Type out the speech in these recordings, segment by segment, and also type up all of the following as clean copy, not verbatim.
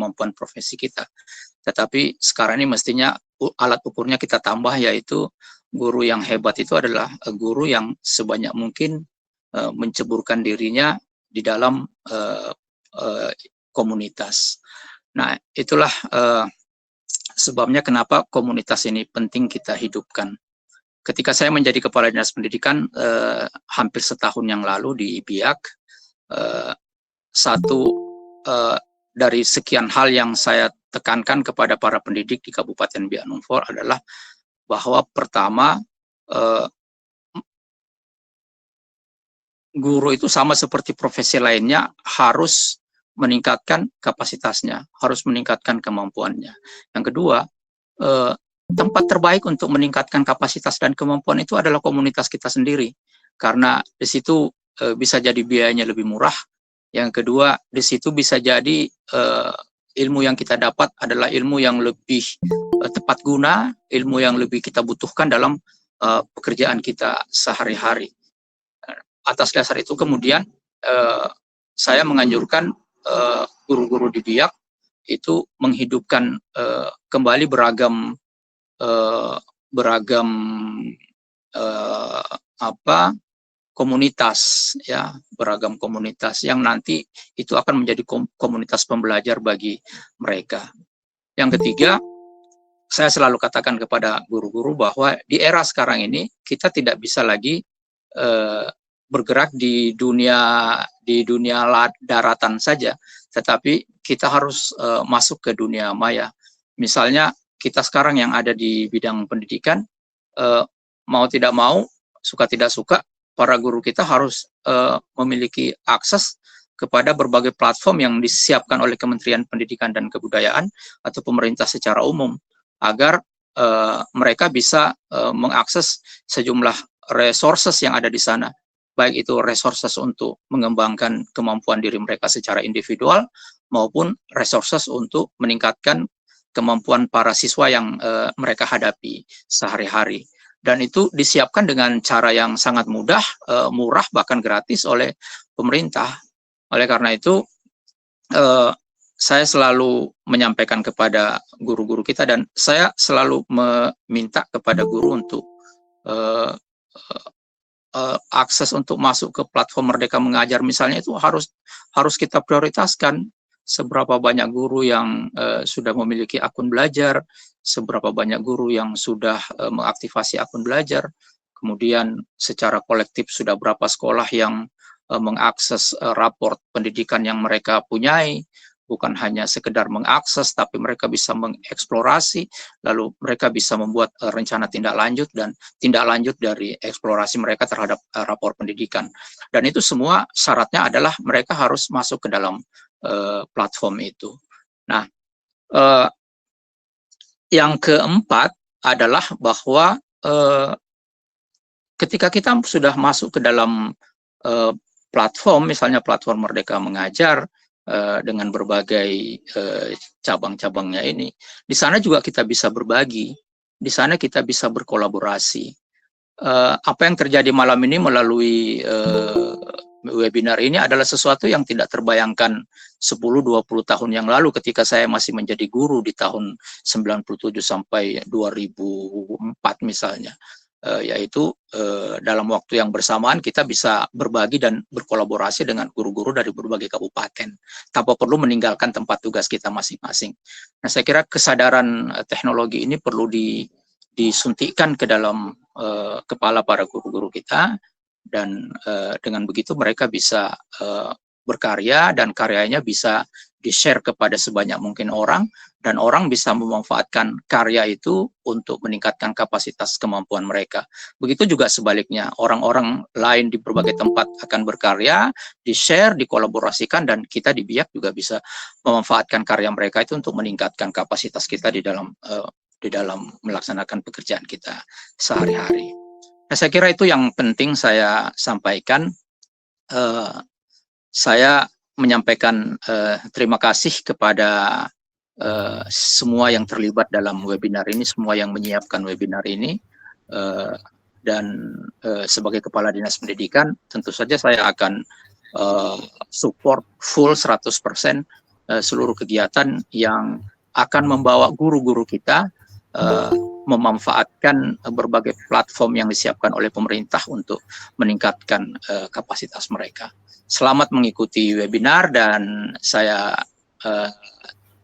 kemampuan profesi kita. Tetapi sekarang ini mestinya alat ukurnya kita tambah, yaitu guru yang hebat itu adalah guru yang sebanyak mungkin menceburkan dirinya di dalam komunitas. Nah, itulah sebabnya kenapa komunitas ini penting kita hidupkan. Ketika saya menjadi Kepala Dinas Pendidikan hampir setahun yang lalu di Biak, satu dari sekian hal yang saya tekankan kepada para pendidik di Kabupaten Biak Numfor adalah bahwa pertama, guru itu sama seperti profesi lainnya harus meningkatkan kapasitasnya, harus meningkatkan kemampuannya. Yang kedua, tempat terbaik untuk meningkatkan kapasitas dan kemampuan itu adalah komunitas kita sendiri, karena di situ bisa jadi biayanya lebih murah. Yang kedua, di situ bisa jadi ilmu yang kita dapat adalah ilmu yang lebih tepat guna, ilmu yang lebih kita butuhkan dalam pekerjaan kita sehari-hari. Atas dasar itu kemudian saya menganjurkan guru-guru di Biak itu menghidupkan kembali beragam komunitas, ya, beragam komunitas yang nanti itu akan menjadi komunitas pembelajar bagi mereka. Yang ketiga, saya selalu katakan kepada guru-guru bahwa di era sekarang ini kita tidak bisa lagi bergerak di dunia daratan saja, tetapi kita harus masuk ke dunia maya. Misalnya kita sekarang yang ada di bidang pendidikan, mau tidak mau, suka tidak suka, para guru kita harus memiliki akses kepada berbagai platform yang disiapkan oleh Kementerian Pendidikan dan Kebudayaan atau pemerintah secara umum, agar mereka bisa mengakses sejumlah resources yang ada di sana, baik itu resources untuk mengembangkan kemampuan diri mereka secara individual maupun resources untuk meningkatkan kemampuan para siswa yang mereka hadapi sehari-hari. Dan itu disiapkan dengan cara yang sangat mudah, murah, bahkan gratis oleh pemerintah. Oleh karena itu, saya selalu menyampaikan kepada guru-guru kita, dan saya selalu meminta kepada guru untuk akses untuk masuk ke platform Merdeka Mengajar misalnya, itu harus kita prioritaskan. Seberapa banyak guru yang sudah memiliki akun belajar, seberapa banyak guru yang sudah mengaktifasi akun belajar, kemudian secara kolektif sudah berapa sekolah yang mengakses raport pendidikan yang mereka punyai. Bukan hanya sekedar mengakses, tapi mereka bisa mengeksplorasi, lalu mereka bisa membuat rencana tindak lanjut dan tindak lanjut dari eksplorasi mereka terhadap rapor pendidikan. Dan itu semua syaratnya adalah mereka harus masuk ke dalam platform itu. Nah, yang keempat adalah bahwa ketika kita sudah masuk ke dalam platform, misalnya platform Merdeka Mengajar, dengan berbagai cabang-cabangnya ini, di sana juga kita bisa berbagi, di sana kita bisa berkolaborasi. Apa yang terjadi malam ini melalui webinar ini adalah sesuatu yang tidak terbayangkan 10-20 tahun yang lalu ketika saya masih menjadi guru di tahun 97 sampai 2004 misalnya. Yaitu dalam waktu yang bersamaan kita bisa berbagi dan berkolaborasi dengan guru-guru dari berbagai kabupaten tanpa perlu meninggalkan tempat tugas kita masing-masing. Nah, saya kira kesadaran teknologi ini perlu disuntikkan ke dalam kepala para guru-guru kita, dan dengan begitu mereka bisa berkarya dan karyanya bisa di-share kepada sebanyak mungkin orang, dan orang bisa memanfaatkan karya itu untuk meningkatkan kapasitas kemampuan mereka. Begitu juga sebaliknya, orang-orang lain di berbagai tempat akan berkarya, di-share, dikolaborasikan, dan kita di Biak juga bisa memanfaatkan karya mereka itu untuk meningkatkan kapasitas kita di dalam melaksanakan pekerjaan kita sehari-hari. Nah, saya kira itu yang penting saya sampaikan. Saya menyampaikan terima kasih kepada semua yang terlibat dalam webinar ini, semua yang menyiapkan webinar ini, dan sebagai Kepala Dinas Pendidikan tentu saja saya akan support full 100% seluruh kegiatan yang akan membawa guru-guru kita memanfaatkan berbagai platform yang disiapkan oleh pemerintah untuk meningkatkan kapasitas mereka. Selamat mengikuti webinar dan saya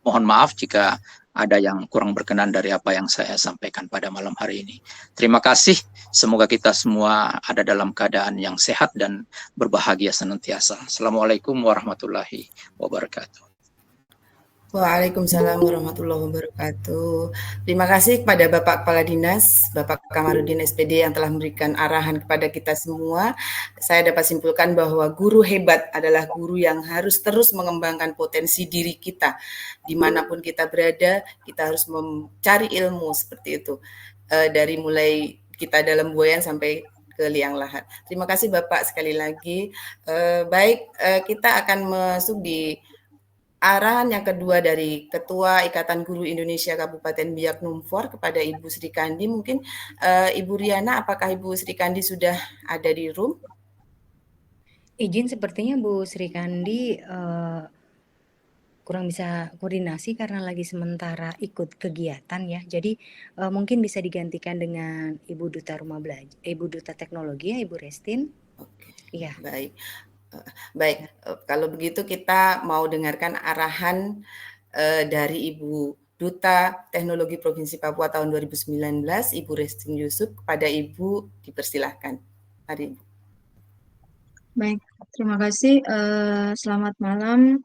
mohon maaf jika ada yang kurang berkenan dari apa yang saya sampaikan pada malam hari ini. Terima kasih, semoga kita semua ada dalam keadaan yang sehat dan berbahagia senantiasa. Assalamualaikum warahmatullahi wabarakatuh. Waalaikumsalam warahmatullahi wabarakatuh. Terima kasih kepada Bapak Kepala Dinas, Bapak Kamarudin SPD yang telah memberikan arahan kepada kita semua. Saya dapat simpulkan bahwa guru hebat adalah guru yang harus terus mengembangkan potensi diri kita. Dimanapun kita berada, kita harus mencari ilmu seperti itu. Dari mulai kita dalam buayan sampai ke liang lahat. Terima kasih Bapak sekali lagi. Kita akan masuk di arahan yang kedua dari Ketua Ikatan Guru Indonesia Kabupaten Biak Numfor kepada Ibu Sri Kandi. Mungkin Ibu Riana, apakah Ibu Sri Kandi sudah ada di room? Izin, sepertinya Bu Sri Kandi kurang bisa koordinasi karena lagi sementara ikut kegiatan ya. Jadi mungkin bisa digantikan dengan Ibu Duta Rumah Belajar, Ibu Duta Teknologi ya, Ibu Restin. Oke. Iya. Baik, kalau begitu kita mau dengarkan arahan dari Ibu Duta Teknologi Provinsi Papua tahun 2019, Ibu Restin Yusuf. Kepada Ibu dipersilahkan. Mari Ibu. Baik, terima kasih. Selamat malam.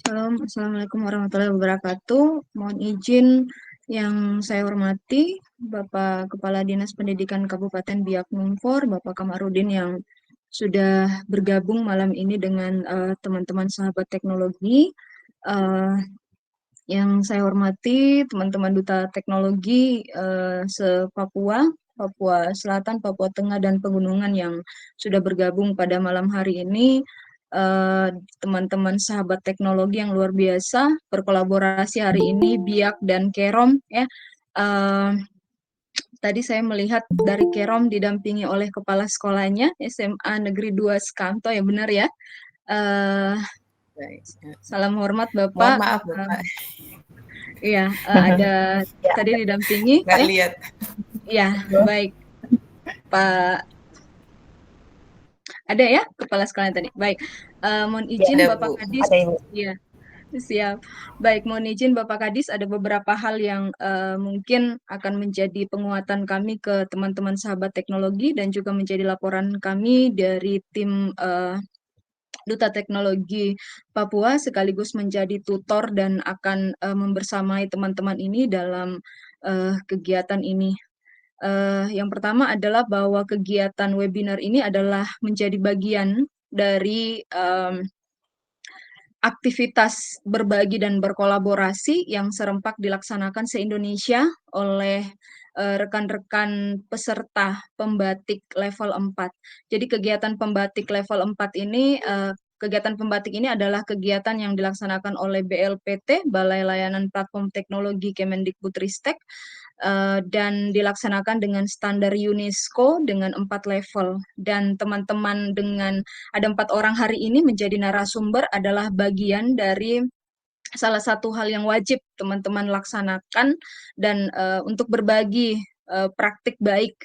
Salam, Assalamualaikum warahmatullahi wabarakatuh. Mohon izin yang saya hormati Bapak Kepala Dinas Pendidikan Kabupaten Biak Numfor, Bapak Kamarudin yang sudah bergabung malam ini dengan teman-teman sahabat teknologi. Yang saya hormati teman-teman Duta Teknologi se-Papua, Papua Selatan, Papua Tengah, dan Pegunungan yang sudah bergabung pada malam hari ini. Teman-teman sahabat teknologi yang luar biasa berkolaborasi hari ini, Biak dan Kerom ya. Tadi saya melihat dari Kerom didampingi oleh kepala sekolahnya SMA Negeri 2 Skanto, ya benar ya. Salam hormat Bapak. Mohon maaf Bapak. Iya, ada tadi didampingi. Nggak lihat. Ya, baik. Pak, ada ya kepala sekolahnya tadi. Baik, mohon izin ya, Bapak Kadis. Iya. Siap. Baik, mohon izin Bapak Kadis, ada beberapa hal yang mungkin akan menjadi penguatan kami ke teman-teman sahabat teknologi dan juga menjadi laporan kami dari tim Duta Teknologi Papua sekaligus menjadi tutor dan akan membersamai teman-teman ini dalam kegiatan ini. Yang pertama adalah bahwa kegiatan webinar ini adalah menjadi bagian dari aktivitas berbagi dan berkolaborasi yang serempak dilaksanakan se-Indonesia oleh rekan-rekan peserta pembatik level 4. Jadi kegiatan pembatik level 4 ini, kegiatan pembatik ini adalah kegiatan yang dilaksanakan oleh BLPT, Balai Layanan Platform Teknologi Kemendikbudristek, dan dilaksanakan dengan standar UNESCO dengan 4 level. Dan teman-teman dengan ada 4 orang hari ini menjadi narasumber adalah bagian dari salah satu hal yang wajib teman-teman laksanakan dan untuk berbagi praktik baik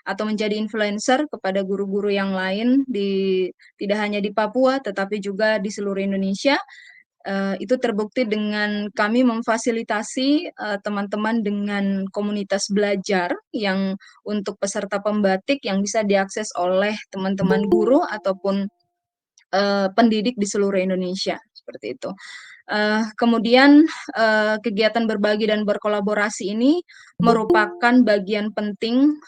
atau menjadi influencer kepada guru-guru yang lain tidak hanya di Papua tetapi juga di seluruh Indonesia. Itu terbukti dengan kami memfasilitasi teman-teman dengan komunitas belajar yang untuk peserta pembatik yang bisa diakses oleh teman-teman guru ataupun pendidik di seluruh Indonesia, seperti itu. Kemudian kegiatan berbagi dan berkolaborasi ini merupakan bagian penting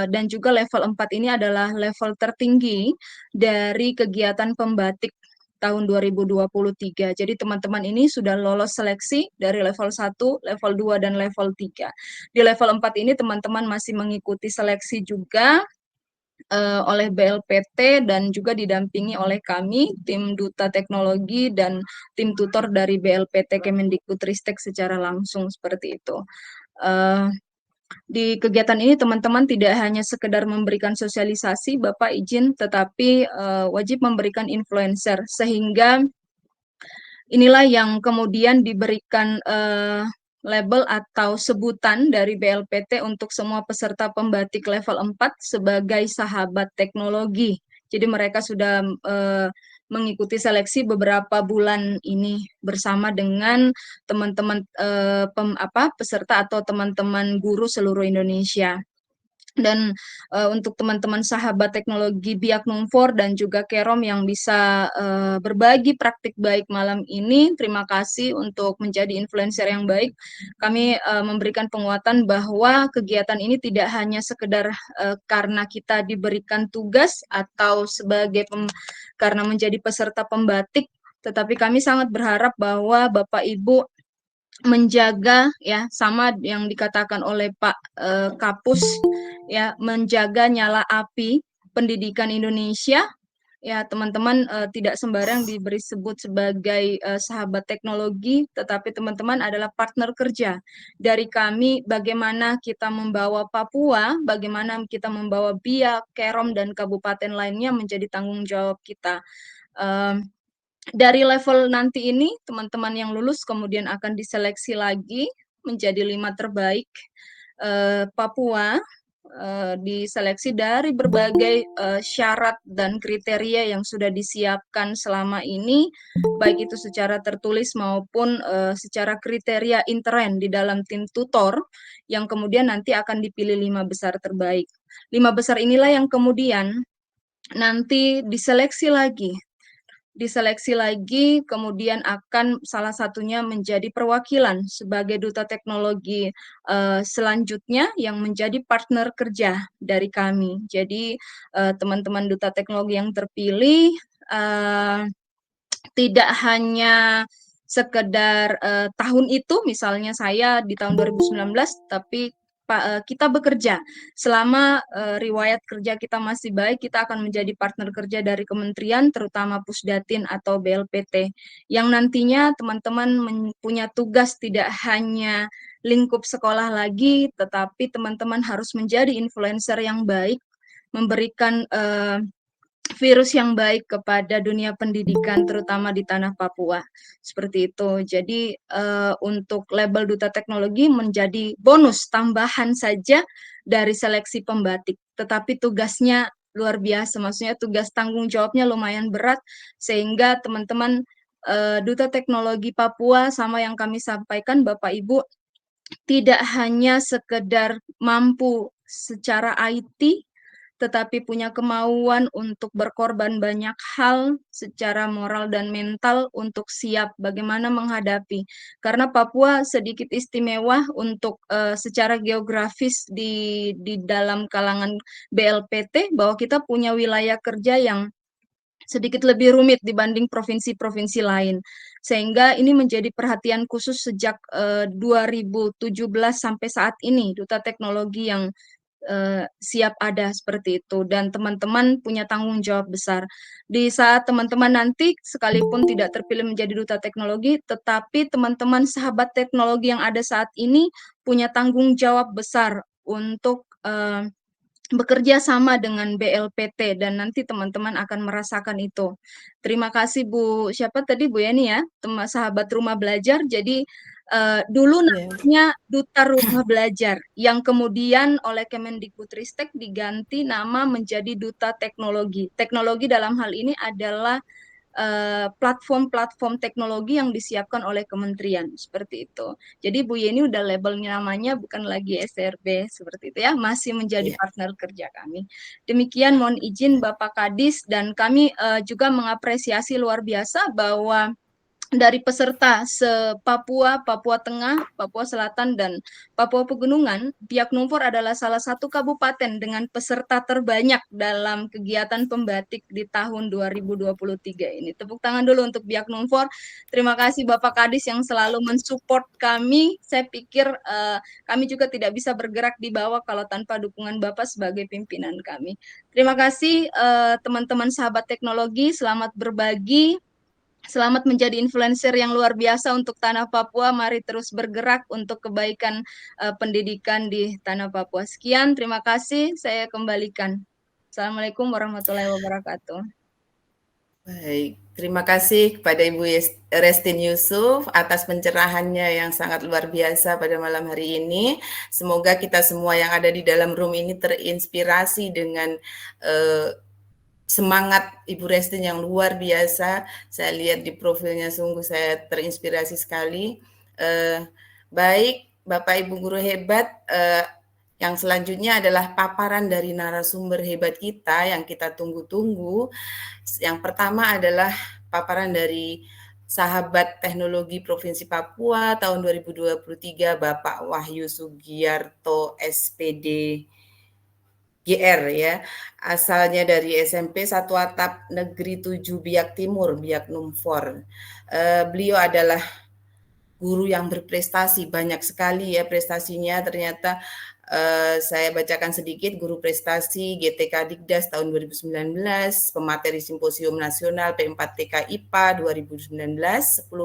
dan juga level 4 ini adalah level tertinggi dari kegiatan pembatik tahun 2023. Jadi teman-teman ini sudah lolos seleksi dari level 1, level 2, dan level 3. Di level 4 ini teman-teman masih mengikuti seleksi juga oleh BLPT dan juga didampingi oleh kami, tim Duta Teknologi dan tim tutor dari BLPT Kemendikbudristek secara langsung seperti itu. Di kegiatan ini teman-teman tidak hanya sekedar memberikan sosialisasi, Bapak izin, tetapi wajib memberikan influencer sehingga Inilah yang kemudian diberikan label atau sebutan dari BLPT untuk semua peserta pembatik level 4 sebagai sahabat teknologi. Jadi mereka sudah mengikuti seleksi beberapa bulan ini bersama dengan teman-teman peserta atau teman-teman guru seluruh Indonesia. Dan untuk teman-teman sahabat teknologi Biak Numfor dan juga Kerom yang bisa berbagi praktik baik malam ini, terima kasih untuk menjadi influencer yang baik. Kami memberikan penguatan bahwa kegiatan ini tidak hanya sekedar karena kita diberikan tugas atau sebagai karena menjadi peserta pembatik, tetapi kami sangat berharap bahwa Bapak Ibu menjaga ya, sama yang dikatakan oleh Pak Kapus ya, menjaga nyala api pendidikan Indonesia ya, teman-teman tidak sembarang diberi sebut sebagai sahabat teknologi, tetapi teman-teman adalah partner kerja dari kami. Bagaimana kita membawa Papua, bagaimana kita membawa Biak, Kerom dan kabupaten lainnya menjadi tanggung jawab kita. Dari level nanti ini, teman-teman yang lulus kemudian akan diseleksi lagi menjadi 5 terbaik Papua, diseleksi dari berbagai syarat dan kriteria yang sudah disiapkan selama ini, baik itu secara tertulis maupun secara kriteria intern di dalam tim tutor, yang kemudian nanti akan dipilih 5 besar terbaik. 5 besar inilah yang kemudian nanti diseleksi lagi, kemudian akan salah satunya menjadi perwakilan sebagai duta teknologi selanjutnya yang menjadi partner kerja dari kami. Jadi teman-teman duta teknologi yang terpilih tidak hanya sekedar tahun itu, misalnya saya di tahun 2019, tapi kita bekerja selama riwayat kerja kita masih baik, kita akan menjadi partner kerja dari kementerian, terutama Pusdatin atau BLPT, yang nantinya teman-teman punya tugas tidak hanya lingkup sekolah lagi, tetapi teman-teman harus menjadi influencer yang baik, memberikan virus yang baik kepada dunia pendidikan, terutama di tanah Papua. Seperti itu. Jadi untuk label duta teknologi menjadi bonus tambahan saja dari seleksi pembatik. Tetapi tugasnya luar biasa, maksudnya tugas tanggung jawabnya lumayan berat, sehingga teman-teman duta teknologi Papua, sama yang kami sampaikan Bapak Ibu, tidak hanya sekedar mampu secara IT, tetapi punya kemauan untuk berkorban banyak hal secara moral dan mental untuk siap bagaimana menghadapi. Karena Papua sedikit istimewa untuk secara geografis di dalam kalangan BLPT, bahwa kita punya wilayah kerja yang sedikit lebih rumit dibanding provinsi-provinsi lain. Sehingga ini menjadi perhatian khusus sejak 2017 sampai saat ini, duta teknologi yang siap ada seperti itu, dan teman-teman punya tanggung jawab besar. Di saat teman-teman nanti sekalipun tidak terpilih menjadi duta teknologi, tetapi teman-teman sahabat teknologi yang ada saat ini punya tanggung jawab besar untuk bekerja sama dengan BLPT, dan nanti teman-teman akan merasakan itu. Terima kasih Bu, siapa tadi Bu Yani ya, teman sahabat rumah belajar. Jadi dulu namanya Duta Rumah Belajar, yang kemudian oleh Kemendikbudristek diganti nama menjadi Duta Teknologi. Teknologi dalam hal ini adalah platform-platform teknologi yang disiapkan oleh kementerian, seperti itu. Jadi Bu Yeni udah labelnya, namanya bukan lagi SRB, seperti itu ya, masih menjadi partner kerja kami. Demikian, mohon izin Bapak Kadis, dan kami juga mengapresiasi luar biasa bahwa dari peserta se-Papua, Papua Tengah, Papua Selatan, dan Papua Pegunungan, Biak Numfor adalah salah satu kabupaten dengan peserta terbanyak dalam kegiatan pembatik di tahun 2023 ini. Tepuk tangan dulu untuk Biak Numfor. Terima kasih Bapak Kadis yang selalu mensupport kami. Saya pikir kami juga tidak bisa bergerak di bawah kalau tanpa dukungan Bapak sebagai pimpinan kami. Terima kasih teman-teman sahabat teknologi, selamat berbagi. Selamat menjadi influencer yang luar biasa untuk tanah Papua. Mari terus bergerak untuk kebaikan pendidikan di tanah Papua. Sekian, terima kasih. Saya kembalikan. Assalamualaikum warahmatullahi wabarakatuh. Baik, terima kasih kepada Ibu Restin Yusuf atas pencerahannya yang sangat luar biasa pada malam hari ini. Semoga kita semua yang ada di dalam room ini terinspirasi dengan semangat Ibu Restin yang luar biasa. Saya lihat di profilnya sungguh saya terinspirasi sekali. Baik, Bapak Ibu guru hebat, yang selanjutnya adalah paparan dari narasumber hebat kita yang kita tunggu-tunggu. Yang pertama adalah paparan dari Sahabat Teknologi Provinsi Papua tahun 2023, Bapak Wahyu Sugiarto SPD GR ya, asalnya dari SMP 1 Atap Negeri 7 Biak Timur, Biak Numfor. Beliau adalah guru yang berprestasi, banyak sekali ya prestasinya. Ternyata saya bacakan sedikit, guru prestasi GTK Dikdas tahun 2019, pemateri Simposium Nasional P4TK IPA 2019, 10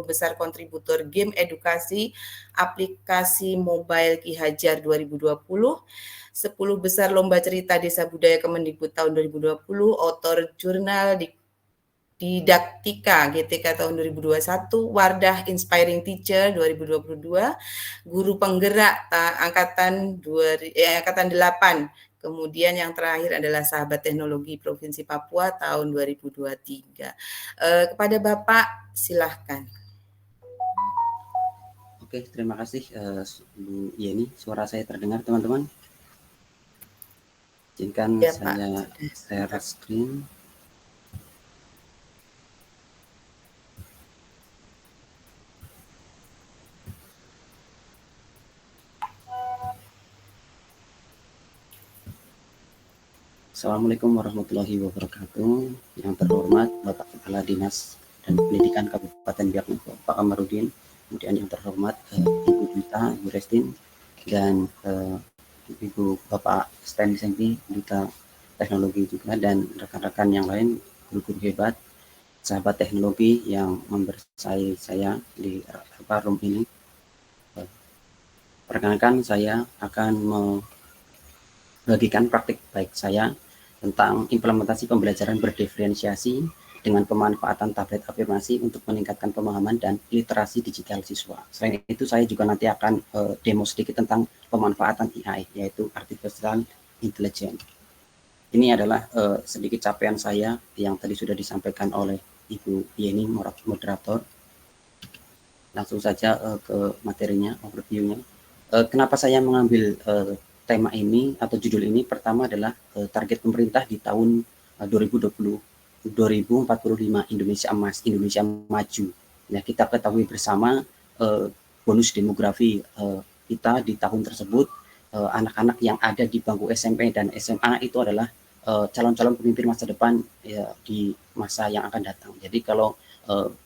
besar kontributor game edukasi aplikasi mobile Ki Hajar 2020, 10 besar lomba cerita Desa Budaya Kemendikbud tahun 2020, author jurnal Didaktika GTK tahun 2021, Wardah Inspiring Teacher 2022, guru penggerak angkatan 8. Kemudian yang terakhir adalah Sahabat Teknologi Provinsi Papua tahun 2023. Kepada Bapak, silahkan. Oke, terima kasih Bu Yeni. Suara saya terdengar, teman-teman? Izinkan Ya, saya share screen. Assalamualaikum warahmatullahi wabarakatuh. Yang terhormat Bapak Kepala Dinas dan Pendidikan Kabupaten Biak Numfor, Pak Kamarudin. Kemudian yang terhormat Ibu Duta, Ibu Restin, dan Ibu Bapak Sten Sengki, Duta Teknologi juga, dan rekan-rekan yang lain, guru-guru hebat, sahabat teknologi yang membersamai saya di room ini. Perkenalkan, saya akan membagikan praktik baik saya tentang implementasi pembelajaran berdiferensiasi dengan pemanfaatan tablet afirmasi untuk meningkatkan pemahaman dan literasi digital siswa. Selain itu, saya juga nanti akan demo sedikit tentang pemanfaatan AI, yaitu Artificial Intelligence. Ini adalah sedikit capaian saya yang tadi sudah disampaikan oleh Ibu Yeni, moderator. Langsung saja ke materinya, overview-nya. Kenapa saya mengambil tema ini atau judul ini? Pertama adalah target pemerintah di tahun 2045 Indonesia Emas, Indonesia Maju. Ya, kita ketahui bersama bonus demografi kita di tahun tersebut, anak-anak yang ada di bangku SMP dan SMA itu adalah calon-calon pemimpin masa depan ya, di masa yang akan datang. Jadi kalau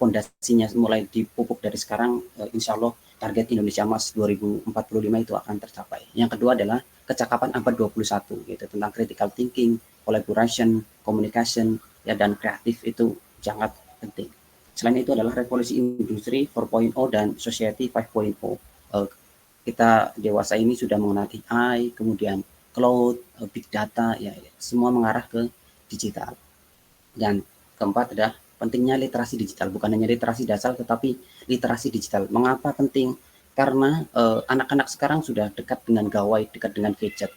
pondasinya mulai dipupuk dari sekarang, insya Allah target Indonesia Emas 2045 itu akan tercapai. Yang kedua adalah kecakapan abad 21, gitu, tentang critical thinking, collaboration, communication, ya, dan kreatif itu sangat penting. Selain itu adalah revolusi industri 4.0 dan society 5.0. Kita dewasa ini sudah mengenal AI, kemudian cloud, big data, ya, semua mengarah ke digital. Dan keempat adalah pentingnya literasi digital, bukan hanya literasi dasar tetapi literasi digital. Mengapa penting? Karena anak-anak sekarang sudah dekat dengan gawai, dekat dengan gadget.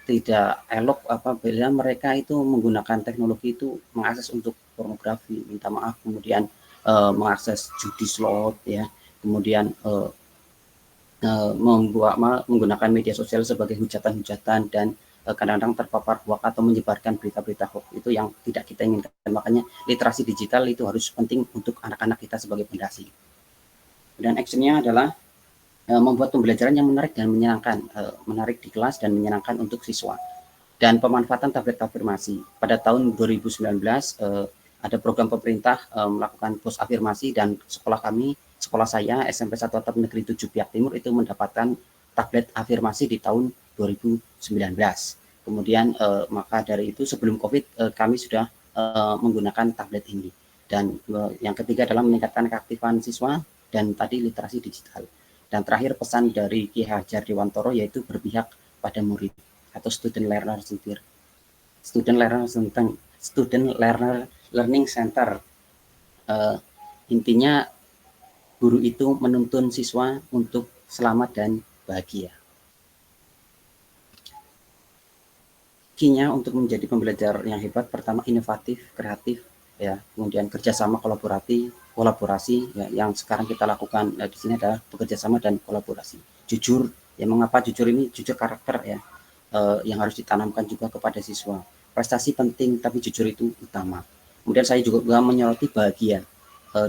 Tidak elok apabila mereka itu menggunakan teknologi itu mengakses untuk pornografi, minta maaf, kemudian mengakses judi slot, ya, kemudian menggunakan media sosial sebagai hujatan-hujatan dan kadang-kadang terpapar hoax atau menyebarkan berita-berita hoax, itu yang tidak kita inginkan. Makanya literasi digital itu harus penting untuk anak-anak kita sebagai fondasi. Dan actionnya adalah membuat pembelajaran yang menarik dan menyenangkan, menarik di kelas dan menyenangkan untuk siswa. Dan pemanfaatan tablet afirmasi. Pada tahun 2019 ada program pemerintah melakukan pos afirmasi, dan sekolah saya SMP 1 Atap Negeri 7 Biak Timur itu mendapatkan tablet afirmasi di tahun 2019. Kemudian maka dari itu sebelum COVID kami sudah menggunakan tablet ini. Dan yang ketiga adalah meningkatkan keaktifan siswa dan tadi literasi digital. Dan terakhir pesan dari Ki Hajar Dewantoro yaitu berpihak pada murid atau student learner learning center. Intinya guru itu menuntun siswa untuk selamat dan bahagia. Key-nya untuk menjadi pembelajar yang hebat, pertama inovatif, kreatif, ya, kemudian kerjasama, kolaborasi, ya, yang sekarang kita lakukan di sini adalah bekerja sama dan kolaborasi. Jujur, ya, mengapa jujur ini? Jujur karakter, ya, yang harus ditanamkan juga kepada siswa. Prestasi penting, tapi jujur itu utama. Kemudian saya juga menyoroti bahagia.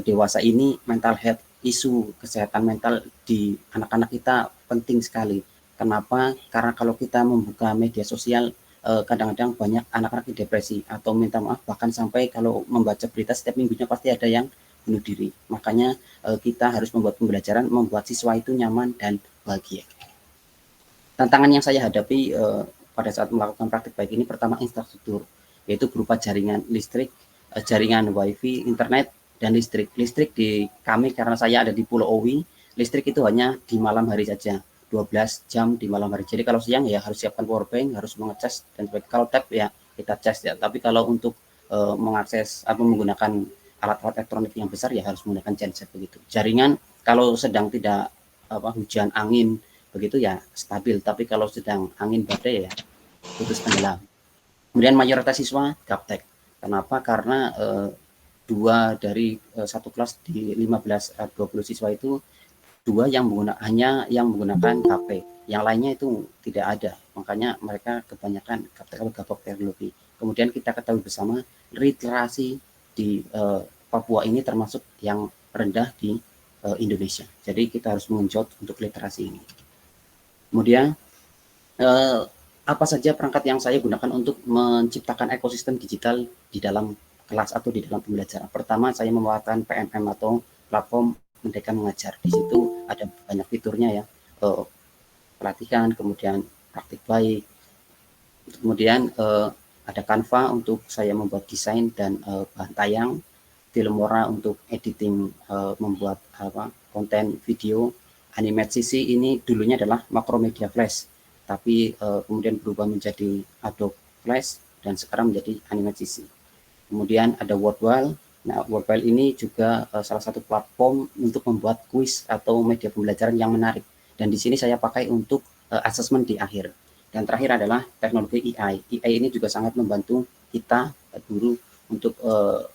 Dewasa ini mental health, isu kesehatan mental di anak-anak kita penting sekali. Kenapa? Karena kalau kita membuka media sosial, kadang-kadang banyak anak-anak yang depresi atau minta maaf, bahkan sampai kalau membaca berita setiap minggunya pasti ada yang bunuh diri. Makanya kita harus membuat pembelajaran, membuat siswa itu nyaman dan bahagia. Tantangan yang saya hadapi pada saat melakukan praktik baik ini, pertama infrastruktur, yaitu berupa jaringan listrik, jaringan wifi, internet, dan listrik. Listrik di kami, karena saya ada di Pulau Owi, listrik itu hanya di malam hari saja, 12 jam di malam hari. Jadi kalau siang ya harus siapkan power bank, harus mengecas, dan kalau tab ya kita cas ya. Tapi kalau untuk mengakses atau menggunakan alat-alat elektronik yang besar ya harus menggunakan genset begitu. Jaringan kalau sedang tidak hujan angin begitu ya stabil, tapi kalau sedang angin badai ya putus tenggelam. Kemudian mayoritas siswa gaptek. Kenapa? Karena 2 dari 1 kelas di 15-20 siswa itu 2 yang hanya yang menggunakan HP, yang lainnya itu tidak ada. Makanya mereka kebanyakan gaptek teknologi. Kemudian kita ketahui bersama literasi di Papua ini termasuk yang rendah di Indonesia. Jadi kita harus mengenjot untuk literasi ini. Kemudian apa saja perangkat yang saya gunakan untuk menciptakan ekosistem digital di dalam kelas atau di dalam pembelajaran. Pertama, saya memanfaatkan PMM atau platform Merdeka Mengajar. Di situ ada banyak fiturnya ya, pelatihan, kemudian praktik baik, kemudian ada Canva untuk saya membuat desain dan bahan tayang, Filmora untuk editing, membuat konten video, Animate.cc ini dulunya adalah Macromedia Flash, tapi kemudian berubah menjadi Adobe Flash dan sekarang menjadi Animate.cc. Kemudian ada Wordwall. Nah, Wordwall ini juga salah satu platform untuk membuat kuis atau media pembelajaran yang menarik. Dan di sini saya pakai untuk asesmen di akhir. Dan terakhir adalah teknologi AI. AI ini juga sangat membantu kita guru untuk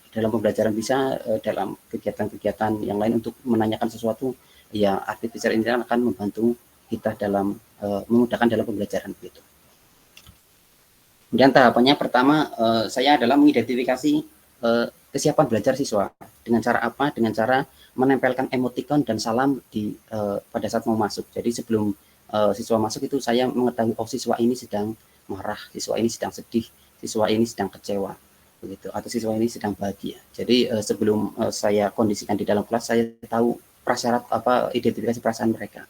dalam pembelajaran, bisa dalam kegiatan-kegiatan yang lain untuk menanyakan sesuatu. Ya, artificial intelligence akan membantu kita dalam memudahkan dalam pembelajaran begitu. Kemudian tahapannya pertama, saya adalah mengidentifikasi kesiapan belajar siswa. Dengan cara apa? Dengan cara menempelkan emoticon dan salam pada saat mau masuk. Jadi sebelum siswa masuk itu saya mengetahui, oh siswa ini sedang marah, siswa ini sedang sedih, siswa ini sedang kecewa, begitu, atau siswa ini sedang bahagia. Jadi sebelum saya kondisikan di dalam kelas, saya tahu prasyarat identifikasi perasaan mereka.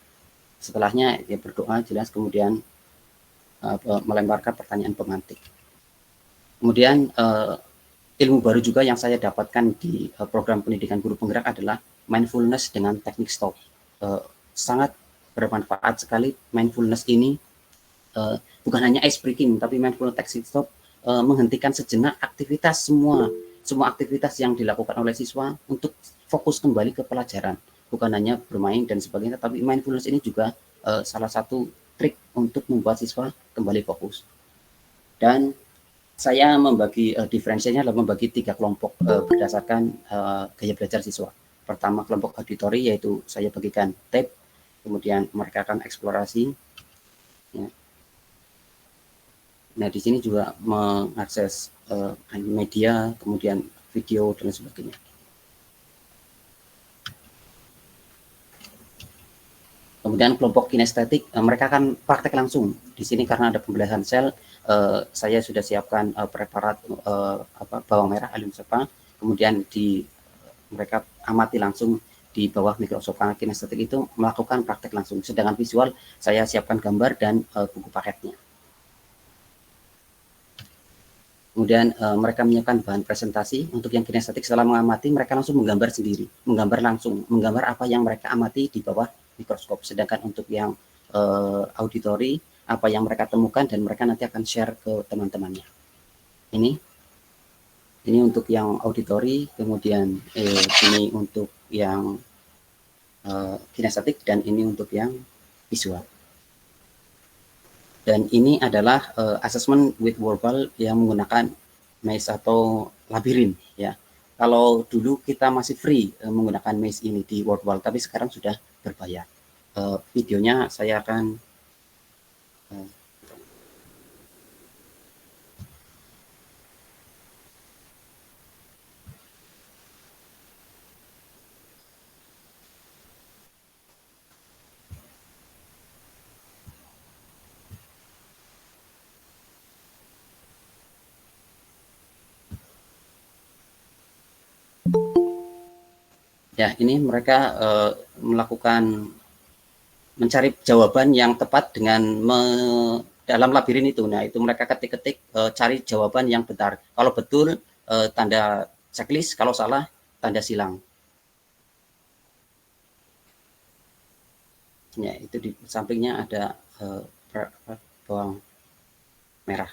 Setelahnya ya berdoa jelas, kemudian melemparkan pertanyaan pemantik. Kemudian ilmu baru juga yang saya dapatkan di program pendidikan guru penggerak adalah mindfulness dengan teknik stop. Sangat bermanfaat sekali mindfulness ini, bukan hanya ice breaking, tapi mindfulness teknik stop menghentikan sejenak aktivitas, semua aktivitas yang dilakukan oleh siswa untuk fokus kembali ke pelajaran, bukan hanya bermain dan sebagainya, tapi mindfulness ini juga salah satu trik untuk membuat siswa kembali fokus. Dan saya membagi diferensianya adalah membagi 3 kelompok berdasarkan gaya belajar siswa. Pertama, kelompok auditori, yaitu saya bagikan tab, kemudian mereka akan eksplorasi. Ya. Nah, di sini juga mengakses media, kemudian video dan sebagainya. Kemudian kelompok kinestetik, mereka akan praktek langsung. Di sini karena ada pembelajaran sel, saya sudah siapkan preparat bawang merah allium cepa, kemudian mereka amati langsung di bawah mikroskop. Karena kinestetik itu melakukan praktek langsung. Sedangkan visual, saya siapkan gambar dan buku paketnya. Kemudian mereka menyiapkan bahan presentasi. Untuk yang kinestetik, setelah mengamati, mereka langsung menggambar sendiri, menggambar apa yang mereka amati di bawah mikroskop. Sedangkan untuk yang auditori, apa yang mereka temukan dan mereka nanti akan share ke teman-temannya. Ini Ini untuk yang auditory, kemudian ini untuk yang kinestetik, dan ini untuk yang visual. Dan ini adalah assessment with verbal yang menggunakan maze atau labirin ya. Kalau dulu kita masih free menggunakan maze ini di Wordwall, tapi sekarang sudah berbayar. Videonya saya akan ya, ini mereka melakukan mencari jawaban yang tepat dengan dalam labirin itu. Nah, itu mereka ketik-ketik cari jawaban yang benar. Kalau betul tanda checklist, kalau salah tanda silang. Ya, itu di sampingnya ada bawang merah.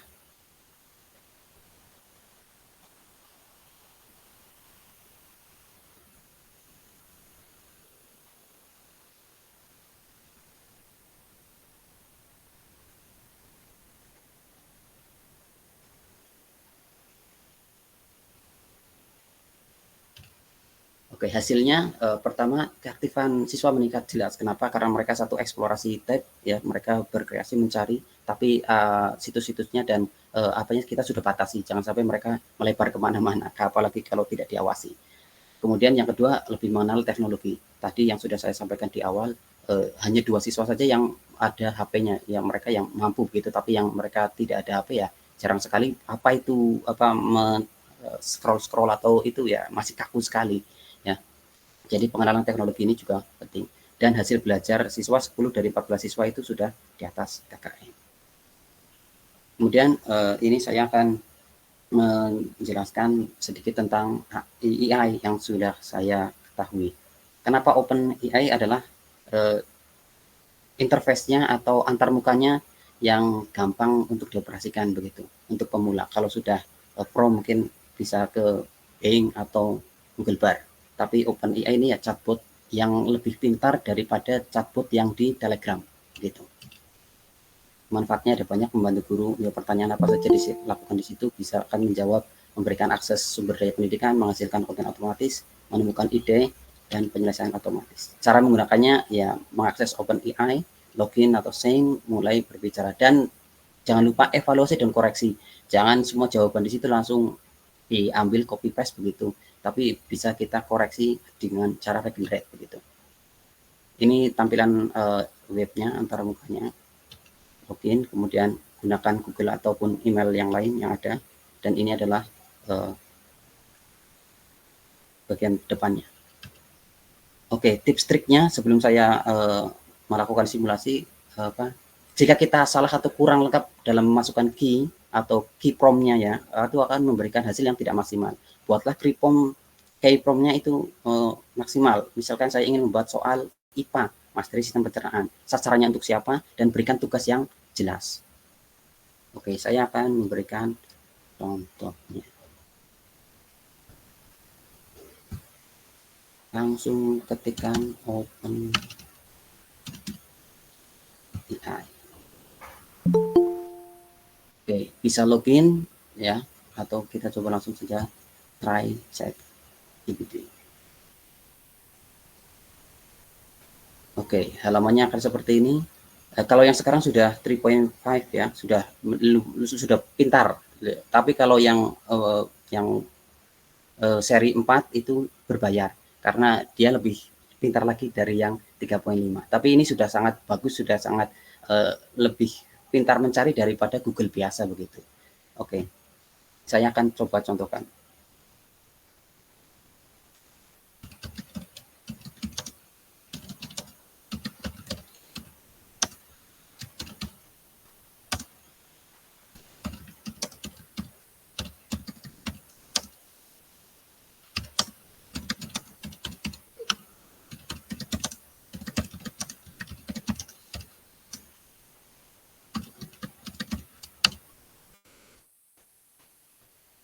Oke, hasilnya pertama keaktifan siswa meningkat jelas. Kenapa? Karena mereka satu eksplorasi tab, ya, mereka berkreasi mencari, tapi situs-situsnya dan apanya kita sudah batasi, jangan sampai mereka melebar kemana-mana, apalagi kalau tidak diawasi. Kemudian yang kedua, lebih mengenal teknologi. Tadi yang sudah saya sampaikan di awal, hanya 2 siswa saja yang ada HP-nya, yang mereka yang mampu gitu, tapi yang mereka tidak ada HP ya jarang sekali. Apa itu scroll atau itu ya masih kaku sekali. Ya, jadi pengenalan teknologi ini juga penting. Dan hasil belajar siswa 10 dari 14 siswa itu sudah di atas KKM. Kemudian ini saya akan menjelaskan sedikit tentang AI yang sudah saya ketahui. Kenapa OpenAI adalah interface-nya atau antarmukanya yang gampang untuk dioperasikan begitu untuk pemula. Kalau sudah pro mungkin bisa ke Bing atau Google Bar. Tapi OpenAI ini ya chatbot yang lebih pintar daripada chatbot yang di Telegram gitu. Manfaatnya ada banyak, membantu guru, ya pertanyaan apa saja dilakukan di situ bisa akan menjawab, memberikan akses sumber daya pendidikan, menghasilkan konten otomatis, menemukan ide dan penyelesaian otomatis. Cara menggunakannya ya mengakses OpenAI, login atau sign, mulai berbicara, dan jangan lupa evaluasi dan koreksi. Jangan semua jawaban di situ langsung diambil copy paste begitu, tapi bisa kita koreksi dengan cara regulate begitu. Ini tampilan webnya, antarmukanya. Login, kemudian gunakan Google ataupun email yang lain yang ada, dan ini adalah bagian depannya. Oke, tips triknya sebelum saya melakukan simulasi, jika kita salah atau kurang lengkap dalam memasukkan key atau key prompt-nya ya, itu akan memberikan hasil yang tidak maksimal. Buatlah key prompt-nya itu maksimal. Misalkan saya ingin membuat soal IPA, materi sistem pencernaan, sasarannya untuk siapa, dan berikan tugas yang jelas. Oke, saya akan memberikan contohnya. Langsung ketikkan OpenAI. Oke, bisa login ya, atau kita coba langsung saja try ChatGPT. Oke, halamannya akan seperti ini. Kalau yang sekarang sudah 3.5 ya, sudah pintar. Tapi kalau yang seri 4 itu berbayar karena dia lebih pintar lagi dari yang 3.5. Tapi ini sudah sangat bagus, sudah sangat lebih pintar mencari daripada Google biasa begitu. Oke, saya akan coba contohkan.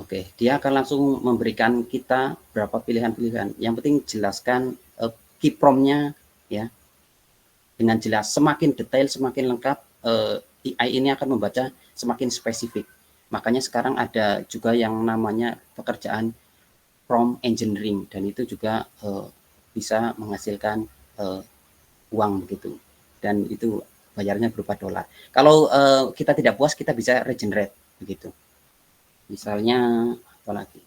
Oke, Oke, dia akan langsung memberikan kita berapa pilihan-pilihan. Yang penting jelaskan key prompt-nya ya dengan jelas. Semakin detail, semakin lengkap, AI ini akan membaca semakin spesifik. Makanya sekarang ada juga yang namanya pekerjaan prompt engineering, dan itu juga bisa menghasilkan uang begitu. Dan itu bayarnya berupa dolar. Kalau kita tidak puas, kita bisa regenerate begitu. Misalnya apa lagi?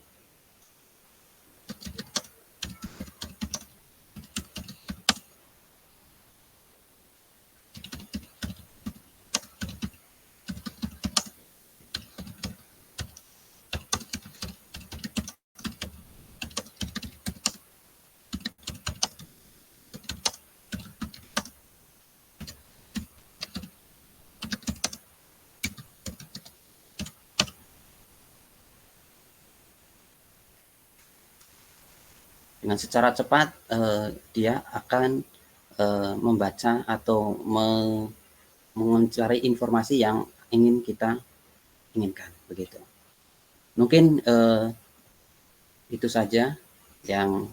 Dengan secara cepat dia akan membaca atau mencari informasi yang ingin kita inginkan begitu. Mungkin itu saja yang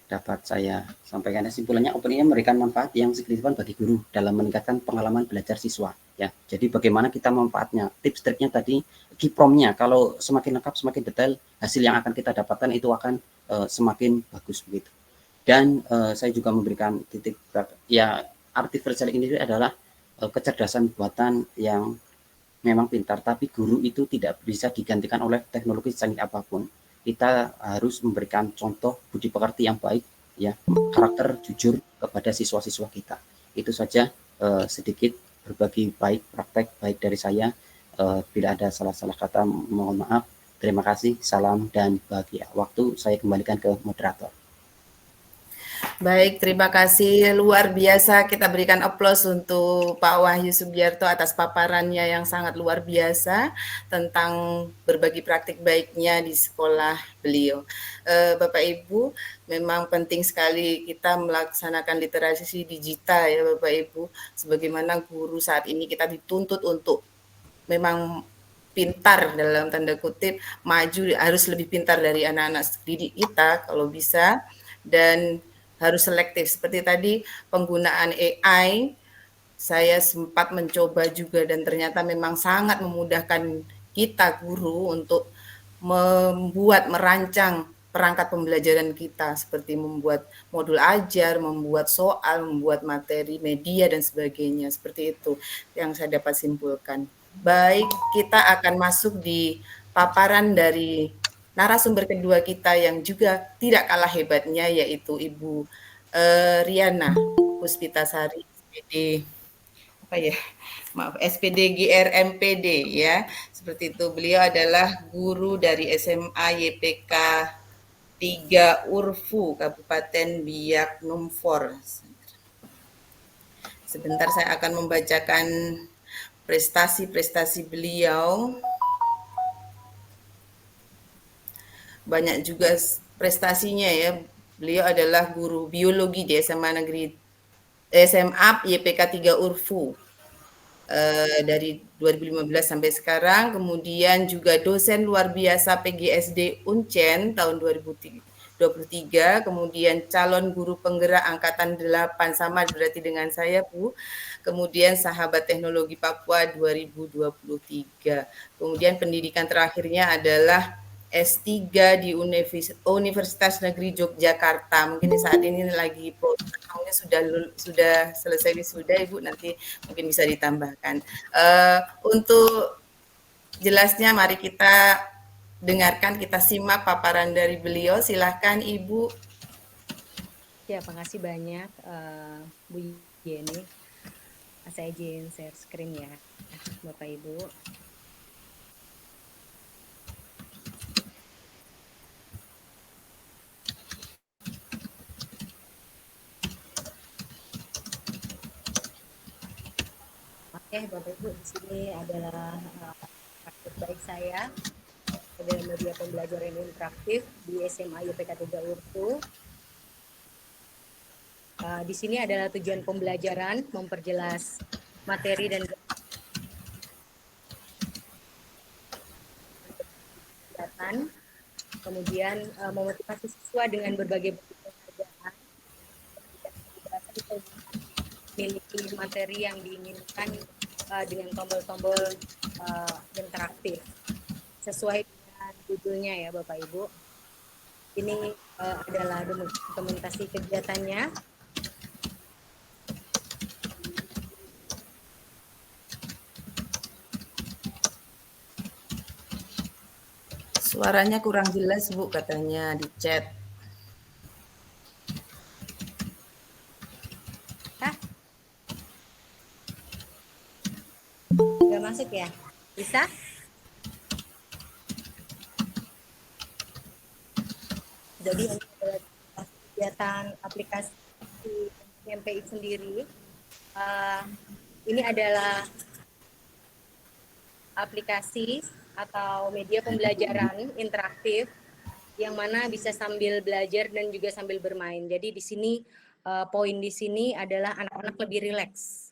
dapat saya sampaikan. Kesimpulannya, OpenAI memberikan manfaat yang signifikan bagi guru dalam meningkatkan pengalaman belajar siswa ya. Jadi bagaimana kita memanfaatnya, tips-triknya tadi, key prompt-nya, kalau semakin lengkap, semakin detail, hasil yang akan kita dapatkan itu akan semakin bagus begitu. Dan saya juga memberikan titik ya, artificial intelligence adalah kecerdasan buatan yang memang pintar, tapi guru itu tidak bisa digantikan oleh teknologi secanggih apapun. Kita harus memberikan contoh budi pekerti yang baik ya, karakter jujur kepada siswa-siswa kita. Itu saja sedikit berbagi baik praktek baik dari saya. Bila ada salah-salah kata mohon maaf. Terima kasih, salam dan bahagia. Waktu saya kembalikan ke moderator. Baik, terima kasih. Luar biasa, kita berikan aplaus untuk Pak Wahyu Subiarto atas paparannya yang sangat luar biasa tentang berbagi praktik baiknya di sekolah beliau. Bapak Ibu, memang penting sekali kita melaksanakan literasi digital ya Bapak Ibu. Sebagaimana guru saat ini kita dituntut untuk memang pintar dalam tanda kutip, maju, harus lebih pintar dari anak-anak didik kita kalau bisa, dan harus selektif. Seperti tadi penggunaan AI, saya sempat mencoba juga dan ternyata memang sangat memudahkan kita guru untuk merancang perangkat pembelajaran kita, seperti membuat modul ajar, membuat soal, membuat materi media dan sebagainya. Seperti itu yang saya dapat simpulkan. Baik, kita akan masuk di paparan dari narasumber kedua kita yang juga tidak kalah hebatnya, yaitu Ibu Riana Puspitasari, SPD apa ya? Maaf, SPD GRMPD ya. Seperti itu. Beliau adalah guru dari SMA YPK 3 Urfu Kabupaten Biak Numfor. Sebentar saya akan membacakan prestasi-prestasi beliau. Banyak juga prestasinya ya. Beliau adalah guru biologi di SMA YPK 3 Urfu dari 2015 sampai sekarang. Kemudian juga dosen luar biasa PGSD Uncen tahun 2023. Kemudian calon guru penggerak angkatan 8, sama berarti dengan saya Bu. Kemudian sahabat teknologi Papua 2023. Kemudian pendidikan terakhirnya adalah S3 di Universitas Negeri Yogyakarta. Mungkin saat ini lagi mungkin sudah selesai wisuda, Ibu, nanti mungkin bisa ditambahkan. Untuk jelasnya mari kita dengarkan, kita simak paparan dari beliau. Silahkan Ibu. Ya, makasih banyak Bu Yeni. Saya izin share screen ya, Bapak Ibu. Oke, Bapak Ibu, di sini adalah praktik baik saya dalam media pembelajaran interaktif di SMA YPK 3 Urfu. Di sini adalah tujuan pembelajaran, memperjelas materi dan kemudian memotivasi siswa dengan berbagai bentuk penghargaan, memiliki materi yang diinginkan dengan tombol-tombol interaktif sesuai dengan judulnya ya Bapak Ibu. Ini adalah dokumentasi kegiatannya. Suaranya kurang jelas Bu katanya di chat. Nggak masuk ya? Bisa? Jadi untuk kegiatan aplikasi MPI sendiri, ini adalah aplikasi atau media pembelajaran interaktif yang mana bisa sambil belajar dan juga sambil bermain. Jadi di sini poin di sini adalah anak-anak lebih rileks.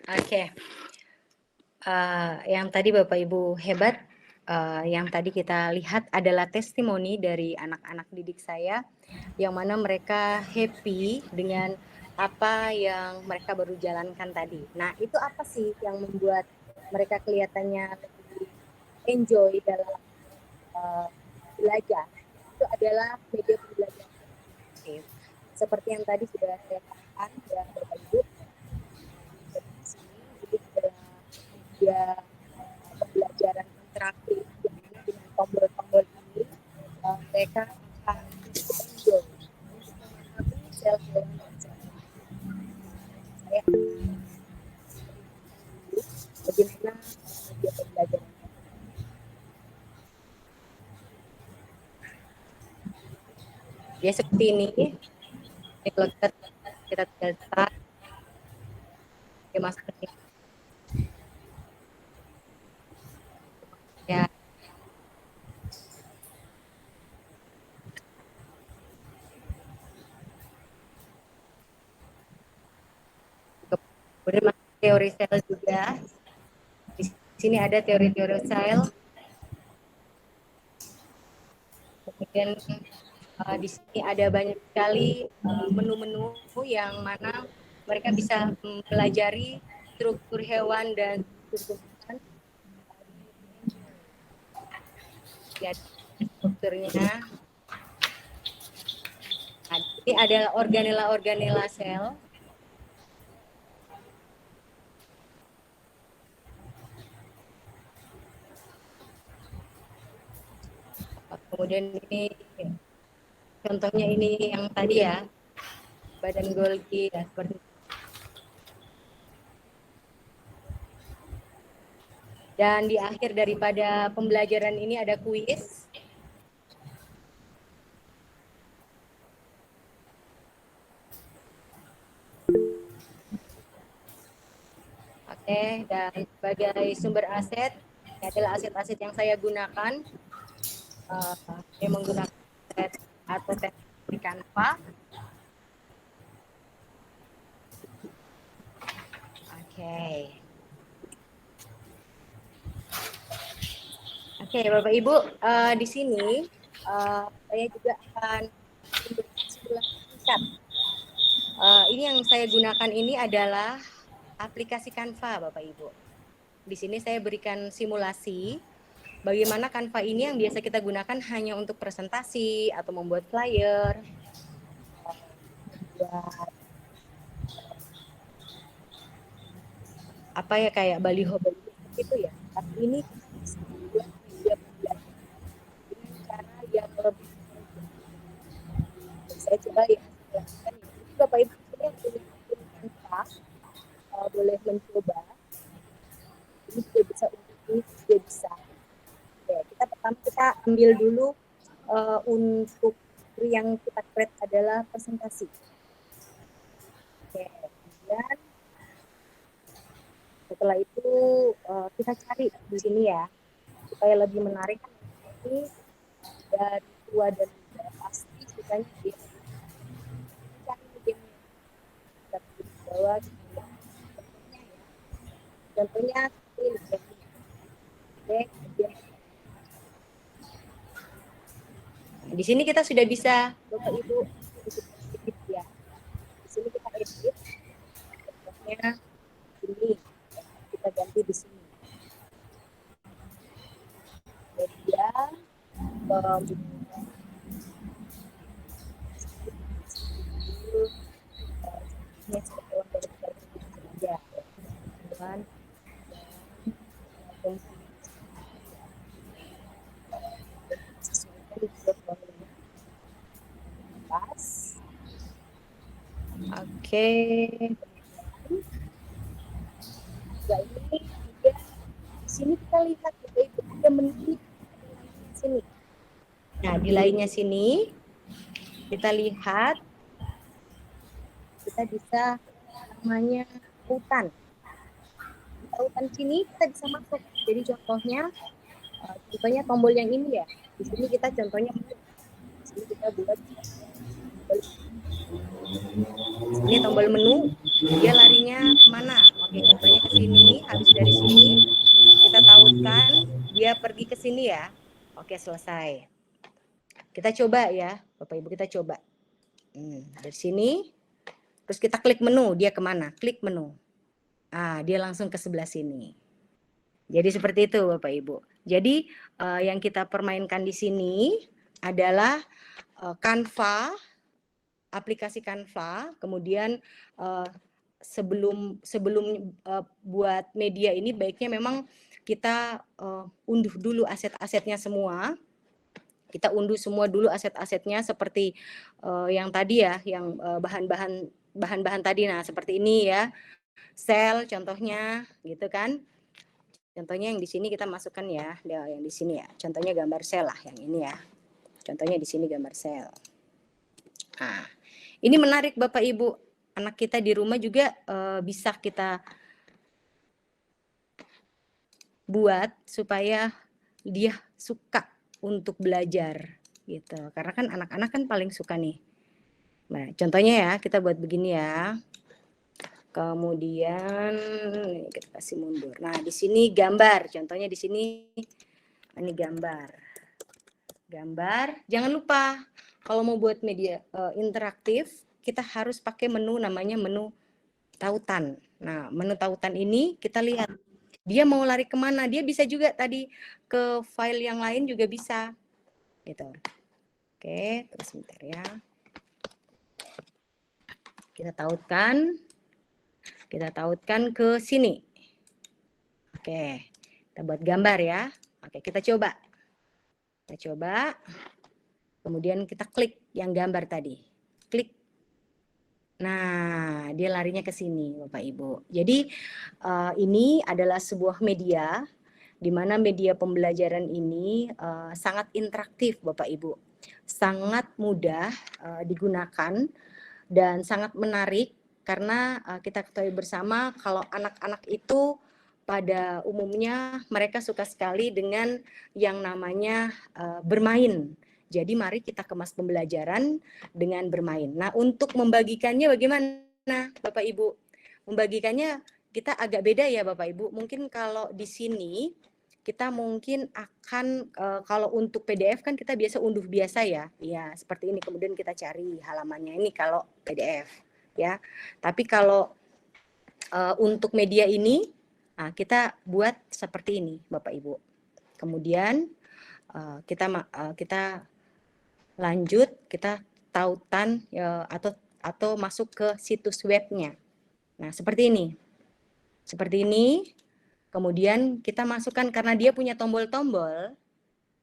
Oke. Yang tadi Bapak Ibu hebat, yang tadi kita lihat adalah testimoni dari anak-anak didik saya, yang mana mereka happy dengan apa yang mereka baru jalankan tadi. Nah, itu apa sih yang membuat mereka kelihatannya lebih enjoy dalam belajar? Itu adalah media pembelajaran. Seperti yang tadi sudah saya katakan ya Bapak Ibu, ya pembelajaran interaktif yang mana dengan tombol-tombol ini mereka akan enjoy untuk memahami self learning. Saya bagaimana media pembelajaran. Ya seperti ini. Kita tinggal start. Ya masuk ke sini. Ya. Kemudian masuk teori sel juga. Di sini ada teori-teori sel. Kemudian di sini ada banyak sekali menu-menu yang mana mereka bisa mempelajari struktur hewan dan strukturnya. Ya, strukturnya. Nah, ini adalah organela-organela sel. Kemudian ini contohnya ini yang tadi ya, badan Golgi ya, seperti itu. Dan di akhir daripada pembelajaran ini ada kuis. Oke, dan sebagai sumber aset, ini adalah aset-aset yang saya gunakan. Saya menggunakan aset atau teknik Canva. Oke, Bapak Ibu, di sini saya juga akan simulasi singkat. Ini yang saya gunakan ini adalah aplikasi Canva, Bapak Ibu. Di sini saya berikan simulasi bagaimana Canva ini yang biasa kita gunakan hanya untuk presentasi atau membuat flyer. buat apa ya, kayak baliho-baliho seperti itu ya. Tapi ini kita bisa buat media pembelajaran dengan cara yang lebih mudah. Saya coba ya, saya lakukan ya. Jadi Bapak Ibu yang punya akun Canva boleh mencoba. Ini juga bisa, ini juga bisa. Oke, kita pertama kita ambil dulu untuk yang kita create adalah presentasi. Oke, kemudian setelah itu kita cari di sini ya, supaya lebih menarik. Ini dari tua dan muda pasti sukanya game. Cari gamenya, kita pilih di bawah, kita lihat contohnya ya. Contohnya seperti ini ya. Oke, kemudian di sini kita sudah bisa, Bapak Ibu, edit ya. Di sini kita edit, contohnya ini kita ganti di sini. Media ini seperti orang dari saja, dan sesuaikan juga formulanya. Pas. Oke. Nah, ini juga di sini kita lihat ada menu di sini. Nah, di lainnya sini kita lihat kita bisa namanya tautan. Di tautan sini kita bisa masuk. Jadi contohnya tombol yang ini ya. Di sini kita contohnya di sini kita buat ini tombol menu, dia larinya kemana? Oke, contohnya ke sini. Habis dari sini kita tautkan dia pergi ke sini ya. Oke, selesai. Kita coba ya, Bapak Ibu, kita coba. Dari sini, terus kita klik menu, dia kemana? Klik menu. Dia langsung ke sebelah sini. Jadi seperti itu Bapak Ibu. Jadi yang kita permainkan di sini adalah Canva, aplikasi Canva. Kemudian sebelum buat media ini baiknya memang kita unduh dulu aset-asetnya semua. Kita unduh semua dulu aset-asetnya seperti yang tadi ya, yang bahan-bahan tadi. Nah, seperti ini ya. Sel contohnya gitu kan. Contohnya yang di sini kita masukkan ya, yang di sini ya. Contohnya gambar sel lah yang ini ya. Contohnya di sini gambar sel. Nah, ini menarik Bapak Ibu. Anak kita di rumah juga bisa kita buat supaya dia suka untuk belajar gitu. Karena kan anak-anak kan paling suka nih. Nah, contohnya ya, kita buat begini ya. Kemudian kita kasih mundur. Nah, di sini gambar. Contohnya di sini ini gambar. Jangan lupa kalau mau buat media interaktif, kita harus pakai menu namanya menu tautan. Nah, menu tautan ini kita lihat dia mau lari kemana. Dia bisa juga tadi ke file yang lain juga bisa. Gitu. Oke, terus sebentar ya. Kita tautkan ke sini. Oke, kita buat gambar ya. Oke, kita coba. Kemudian kita klik yang gambar tadi. Klik. Nah, dia larinya ke sini, Bapak Ibu. Jadi ini adalah sebuah media, di mana media pembelajaran ini sangat interaktif, Bapak Ibu. Sangat mudah digunakan dan sangat menarik karena kita ketahui bersama kalau anak-anak itu pada umumnya mereka suka sekali dengan yang namanya bermain. Jadi mari kita kemas pembelajaran dengan bermain. Nah, untuk membagikannya bagaimana Bapak Ibu? Membagikannya kita agak beda ya Bapak Ibu. Mungkin kalau di sini kita mungkin akan kalau untuk PDF kan kita biasa unduh biasa ya. Ya, seperti ini kemudian kita cari halamannya ini kalau PDF ya. Tapi kalau untuk media ini kita buat seperti ini Bapak Ibu. Kemudian kita lanjut, kita tautan atau atau masuk ke situs webnya. Nah, seperti ini. Seperti ini. Kemudian kita masukkan, karena dia punya tombol-tombol,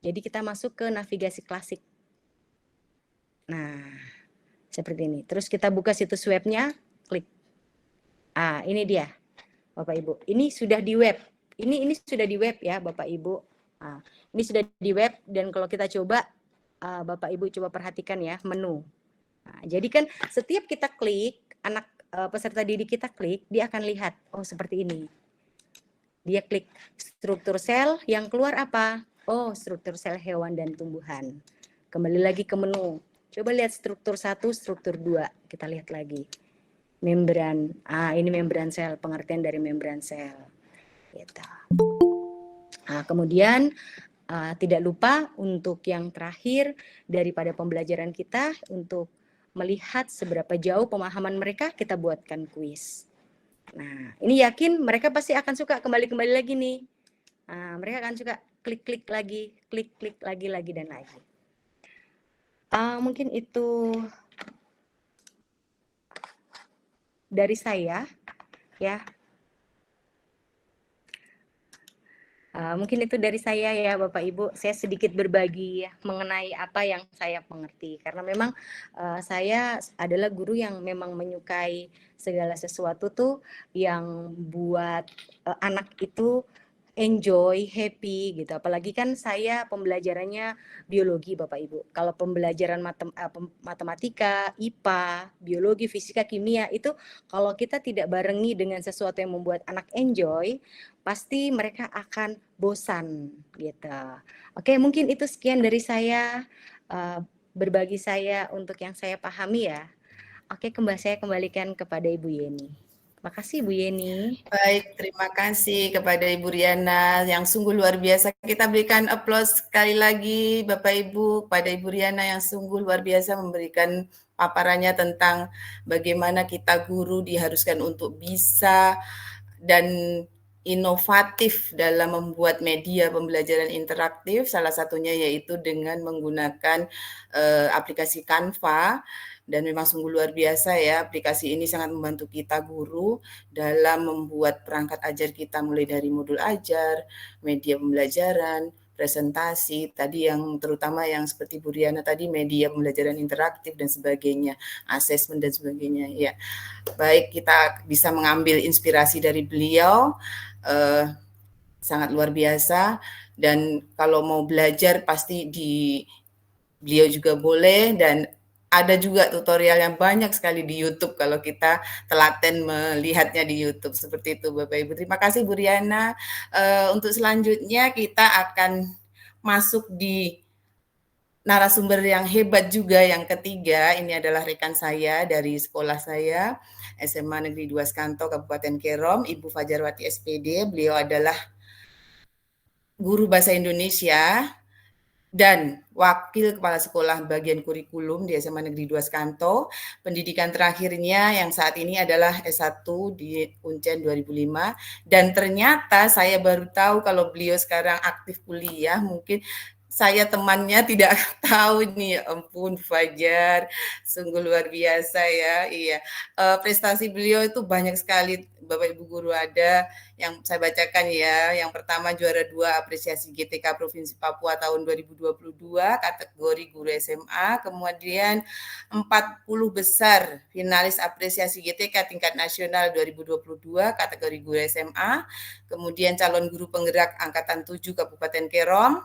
jadi kita masuk ke navigasi klasik. Nah, seperti ini. Terus kita buka situs webnya, klik. Ini dia, Bapak Ibu. Ini sudah di web. Ini sudah di web ya, Bapak Ibu. Ini sudah di web, dan kalau kita coba, Bapak Ibu coba perhatikan ya, menu. Jadi kan setiap kita klik, anak peserta didik kita klik, dia akan lihat, oh seperti ini. Dia klik struktur sel, yang keluar apa? Oh, struktur sel hewan dan tumbuhan. Kembali lagi ke menu. Coba lihat struktur 1, struktur 2. Kita lihat lagi. Membran. Ini membran sel, pengertian dari membran sel. Gitu. Kemudian tidak lupa untuk yang terakhir daripada pembelajaran kita, untuk melihat seberapa jauh pemahaman mereka, kita buatkan kuis. Nah, ini yakin mereka pasti akan suka kembali lagi nih. Mereka akan suka klik lagi, klik lagi dan lagi. Mungkin itu dari saya, ya. Mungkin itu dari saya ya Bapak Ibu. Saya sedikit berbagi ya, mengenai apa yang saya mengerti. Karena memang saya adalah guru yang memang menyukai segala sesuatu tuh yang buat anak itu enjoy, happy gitu. Apalagi kan saya pembelajarannya biologi Bapak Ibu. Kalau pembelajaran matematika, IPA, biologi, fisika, kimia itu kalau kita tidak barengi dengan sesuatu yang membuat anak enjoy, pasti mereka akan bosan gitu. Oke, mungkin itu sekian dari saya, berbagi saya untuk yang saya pahami ya. Oke, saya kembalikan kepada Ibu Yeni. Makasih Bu Yeni. Baik, terima kasih kepada Ibu Riana yang sungguh luar biasa. Kita berikan aplaus sekali lagi Bapak Ibu kepada Ibu Riana yang sungguh luar biasa memberikan paparannya tentang bagaimana kita guru diharuskan untuk bisa dan inovatif dalam membuat media pembelajaran interaktif, salah satunya yaitu dengan menggunakan aplikasi Canva. Dan memang sungguh luar biasa ya, aplikasi ini sangat membantu kita guru dalam membuat perangkat ajar kita, mulai dari modul ajar, media pembelajaran, presentasi, tadi yang terutama yang seperti Bu Riana tadi, media pembelajaran interaktif dan sebagainya, asesmen dan sebagainya. Ya, baik, kita bisa mengambil inspirasi dari beliau, sangat luar biasa. Dan kalau mau belajar pasti di beliau juga boleh, dan ada juga tutorial yang banyak sekali di YouTube kalau kita telaten melihatnya di YouTube. Seperti itu Bapak Ibu. Terima kasih Bu Riana. Untuk selanjutnya kita akan masuk di narasumber yang hebat juga yang ketiga. Ini adalah rekan saya dari sekolah saya, SMA Negeri 2 Skanto, Kabupaten Kerom, Ibu Fajarwati SPD. Beliau adalah guru bahasa Indonesia dan wakil kepala sekolah bagian kurikulum di SMA Negeri 2 Skanto. Pendidikan terakhirnya yang saat ini adalah S1 di Uncen 2005. Dan ternyata saya baru tahu kalau beliau sekarang aktif kuliah. Mungkin saya temannya tidak tahu nih, ampun Fajar, sungguh luar biasa ya. Iya, prestasi beliau itu banyak sekali Bapak Ibu guru, ada yang saya bacakan ya. Yang pertama juara 2 apresiasi GTK Provinsi Papua tahun 2022 kategori guru SMA, kemudian 40 besar finalis apresiasi GTK tingkat nasional 2022 kategori guru SMA, kemudian calon guru penggerak angkatan 7 Kabupaten Kerom,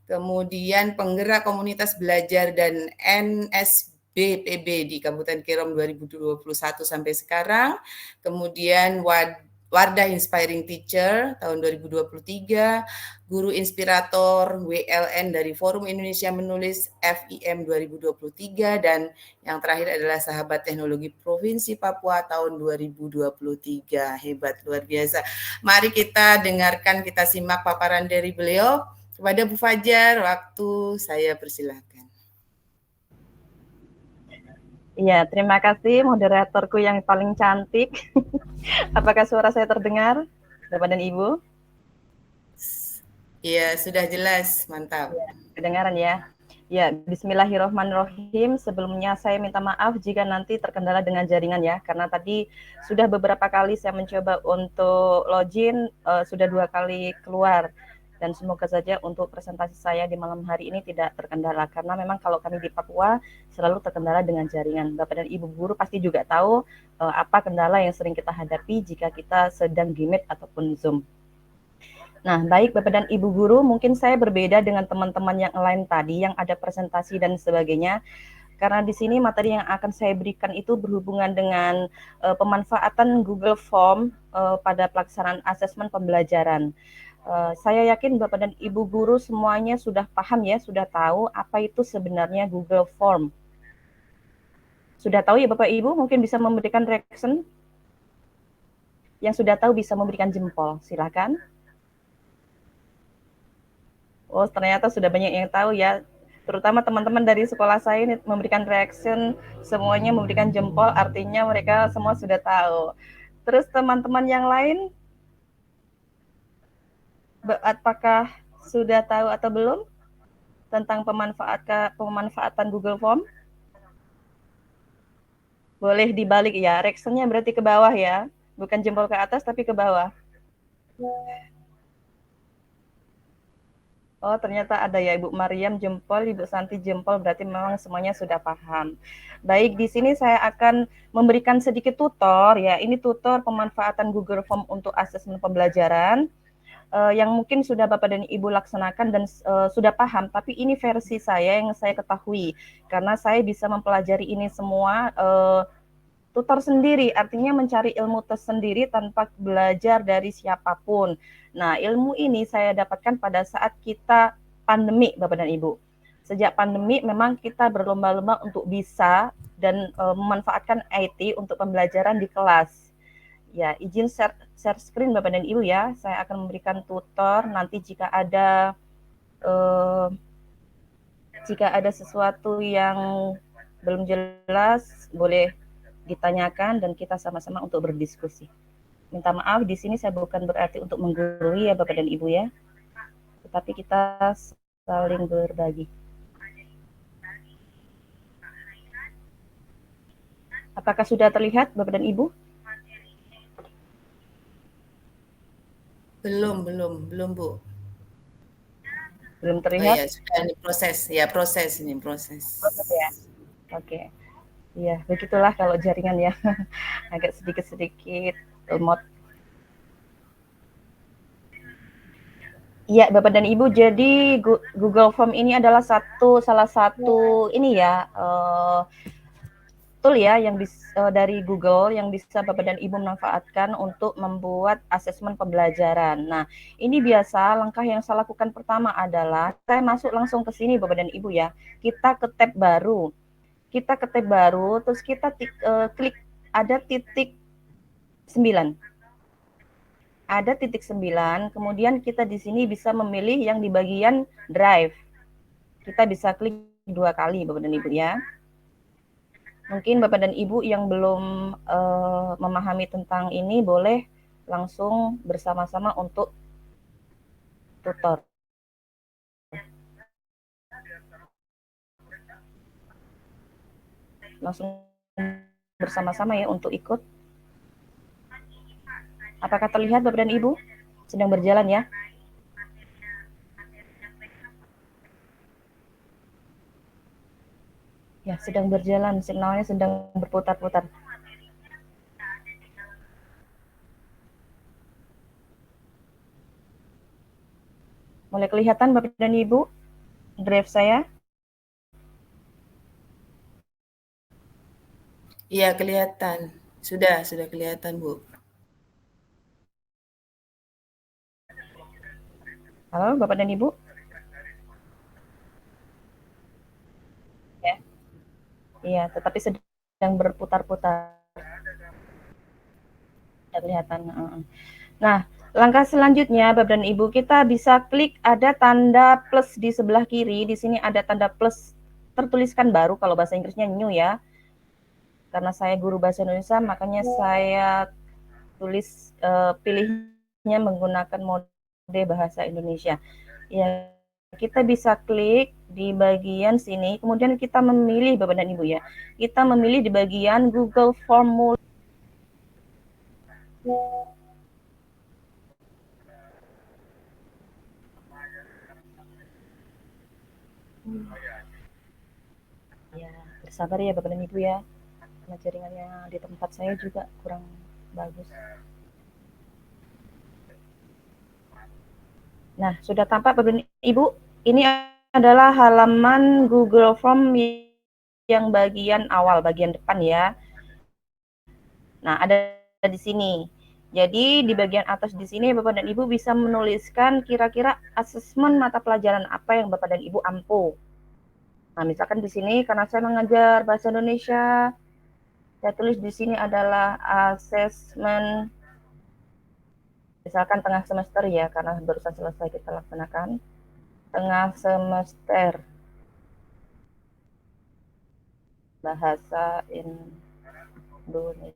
kemudian penggerak komunitas belajar dan NSBPB di Kabupaten Kerom 2021 sampai sekarang, kemudian Wardah Inspiring Teacher tahun 2023, guru inspirator WLN dari Forum Indonesia Menulis FIM 2023, dan yang terakhir adalah sahabat teknologi Provinsi Papua tahun 2023. Hebat, luar biasa. Mari kita dengarkan, kita simak paparan dari beliau. Kepada Bu Fajar, waktu saya persilakan. Iya, terima kasih moderatorku yang paling cantik. Apakah suara saya terdengar, Bapak dan Ibu? Iya, sudah jelas, mantap. Ya, kedengaran ya. Ya, bismillahirrahmanirrahim. Sebelumnya saya minta maaf jika nanti terkendala dengan jaringan ya, karena tadi sudah beberapa kali saya mencoba untuk login, sudah 2 kali keluar. Dan semoga saja untuk presentasi saya di malam hari ini tidak terkendala, karena memang kalau kami di Papua selalu terkendala dengan jaringan. Bapak dan Ibu guru pasti juga tahu apa kendala yang sering kita hadapi jika kita sedang di Meet ataupun Zoom. Nah, baik Bapak dan Ibu guru, mungkin saya berbeda dengan teman-teman yang lain tadi yang ada presentasi dan sebagainya. Karena di sini materi yang akan saya berikan itu berhubungan dengan pemanfaatan Google Form pada pelaksanaan asesmen pembelajaran. Saya yakin Bapak dan Ibu guru semuanya sudah paham ya, sudah tahu apa itu sebenarnya Google Form. Sudah tahu ya Bapak Ibu, mungkin bisa memberikan reaction. Yang sudah tahu bisa memberikan jempol, silakan. Oh, ternyata sudah banyak yang tahu ya. Terutama teman-teman dari sekolah saya ini memberikan reaction, semuanya memberikan jempol, artinya mereka semua sudah tahu. Terus teman-teman yang lain, apakah sudah tahu atau belum tentang pemanfaatan Google Form? Boleh dibalik ya, reaction-nya berarti ke bawah ya, bukan jempol ke atas tapi ke bawah. Oh, ternyata ada ya, Ibu Mariam jempol, Ibu Santi jempol, berarti memang semuanya sudah paham. Baik, di sini saya akan memberikan sedikit tutor ya. Ini tutor pemanfaatan Google Form untuk asesmen pembelajaran yang mungkin sudah Bapak dan Ibu laksanakan dan sudah paham, tapi ini versi saya yang saya ketahui karena saya bisa mempelajari ini semua tutor sendiri, artinya mencari ilmu tersendiri tanpa belajar dari siapapun. Nah, ilmu ini saya dapatkan pada saat kita pandemi, Bapak dan Ibu. Sejak pandemi memang kita berlomba-lomba untuk bisa dan memanfaatkan IT untuk pembelajaran di kelas. Ya, izin share screen Bapak dan Ibu ya. Saya akan memberikan tutor nanti jika ada sesuatu yang belum jelas boleh ditanyakan dan kita sama-sama untuk berdiskusi. Minta maaf di sini saya bukan berarti untuk menggurui ya Bapak dan Ibu ya, tetapi kita saling berbagi. Apakah sudah terlihat Bapak dan Ibu? Belum Bu. Belum Oh terlihat? ya, sudah ini proses ya, proses. Proses ya. Oke. Ya, begitulah kalau jaringan ya. Agak sedikit lemot. Iya, Bapak dan Ibu, jadi Google Form ini adalah salah satu ini ya, tool ya yang dari Google yang bisa Bapak dan Ibu manfaatkan untuk membuat asesmen pembelajaran. Nah, ini biasa langkah yang saya lakukan pertama adalah saya masuk langsung ke sini Bapak dan Ibu ya. Kita ke tab baru. Terus kita klik ada titik 9. Ada titik 9, kemudian kita di sini bisa memilih yang di bagian drive. Kita bisa klik 2 kali Bapak dan Ibu ya. Mungkin Bapak dan Ibu yang belum memahami tentang ini boleh langsung bersama-sama untuk tutor. Langsung bersama-sama ya untuk ikut. Apakah terlihat Bapak dan Ibu? Sedang berjalan ya? Ya, sedang berjalan, sinyalnya sedang berputar-putar. Mulai kelihatan Bapak dan Ibu drive saya? Iya, kelihatan. Sudah kelihatan, Bu. Halo, Bapak dan Ibu? Ya. Iya, tetapi sedang berputar-putar. Tidak kelihatan. Nah, langkah selanjutnya, Bapak dan Ibu, kita bisa klik ada tanda plus di sebelah kiri. Di sini ada tanda plus tertuliskan baru, kalau bahasa Inggrisnya new ya. Karena saya guru bahasa Indonesia, makanya saya tulis pilihnya menggunakan mode bahasa Indonesia. Ya, kita bisa klik di bagian sini, kemudian kita memilih Bapak dan Ibu ya. Kita memilih di bagian Google Form. Ya, bersabar ya Bapak dan Ibu ya. Karena jaringannya di tempat saya juga kurang bagus. Nah, sudah tampak Bapak dan Ibu, ini adalah halaman Google Form yang bagian awal, bagian depan ya. Nah, ada di sini. Jadi di bagian atas di sini Bapak dan Ibu bisa menuliskan kira-kira asesmen mata pelajaran apa yang Bapak dan Ibu ampu. Nah, misalkan di sini karena saya mengajar bahasa Indonesia, saya tulis di sini adalah asesmen misalkan tengah semester ya, karena barusan selesai kita laksanakan tengah semester bahasa Indonesia.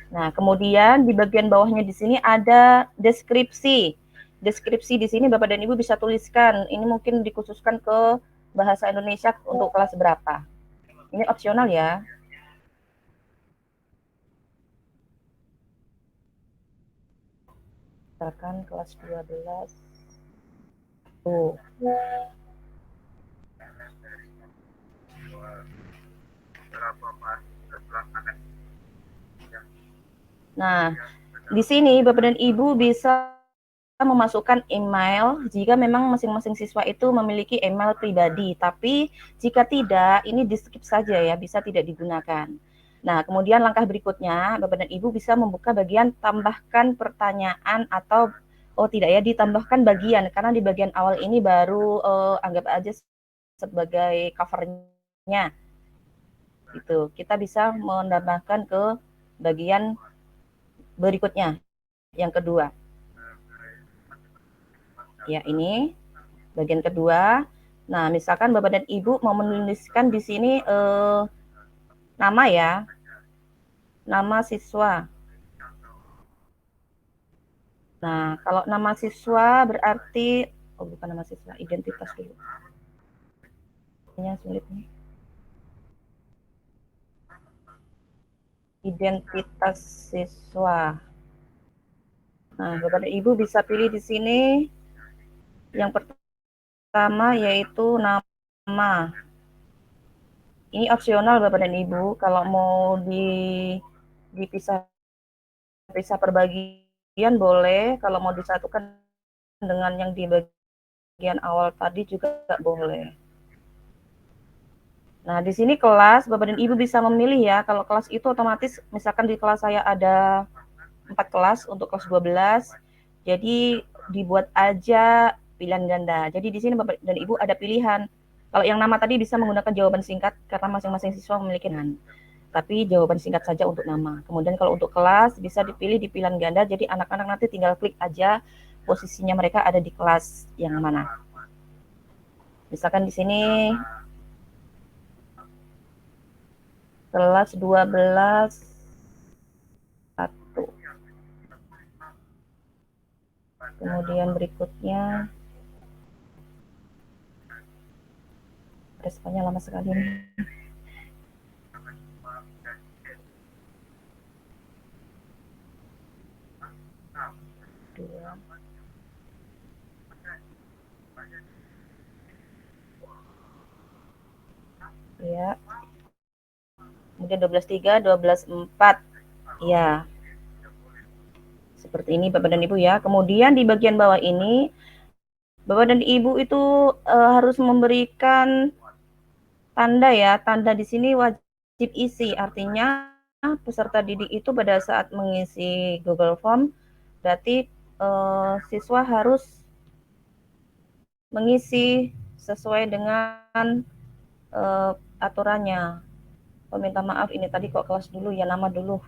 Nah, kemudian di bagian bawahnya di sini ada deskripsi. Deskripsi di sini Bapak dan Ibu bisa tuliskan. Ini mungkin dikhususkan ke bahasa Indonesia untuk kelas berapa. Ini opsional ya. Misalkan kelas 12. Tuh. Nah, di sini Bapak dan Ibu bisa memasukkan email jika memang masing-masing siswa itu memiliki email pribadi. Tapi jika tidak, ini di-skip saja ya, bisa tidak digunakan. Nah, kemudian langkah berikutnya, Bapak dan Ibu bisa membuka bagian tambahkan pertanyaan atau tidak ya, ditambahkan bagian karena di bagian awal ini baru anggap aja sebagai covernya. Gitu. Kita bisa menambahkan ke bagian berikutnya, yang kedua. Ya, ini bagian kedua. Nah, misalkan Bapak dan Ibu mau menuliskan di sini nama ya, nama siswa. Nah, kalau nama siswa berarti, bukan nama siswa, identitas dulu. Ini sulit nih. Identitas siswa. Nah, Bapak dan Ibu bisa pilih di sini. Yang pertama yaitu nama. Ini opsional Bapak dan Ibu. Kalau mau dipisah per bagian boleh. Kalau mau disatukan dengan yang di bagian awal tadi juga boleh. Nah, di sini kelas, Bapak dan Ibu bisa memilih ya. Kalau kelas itu otomatis, misalkan di kelas saya ada 4 kelas untuk kelas 12. Jadi dibuat aja pilihan ganda. Jadi di sini Bapak dan Ibu ada pilihan. Kalau yang nama tadi bisa menggunakan jawaban singkat karena masing-masing siswa memiliki nan. Tapi jawaban singkat saja untuk nama. Kemudian kalau untuk kelas bisa dipilih di pilihan ganda. Jadi anak-anak nanti tinggal klik aja posisinya mereka ada di kelas yang mana. Misalkan di sini kelas 12 kemudian berikutnya responnya lama sekali nih. Ya. Kemudian 12.3, 12.4. Ya. Seperti ini Bapak dan Ibu ya. Kemudian di bagian bawah ini Bapak dan Ibu itu harus memberikan tanda ya. Tanda di sini wajib isi. Artinya peserta didik itu pada saat mengisi Google Form berarti siswa harus mengisi sesuai dengan aturannya. Minta maaf ini tadi kok kelas dulu ya, nama dulu.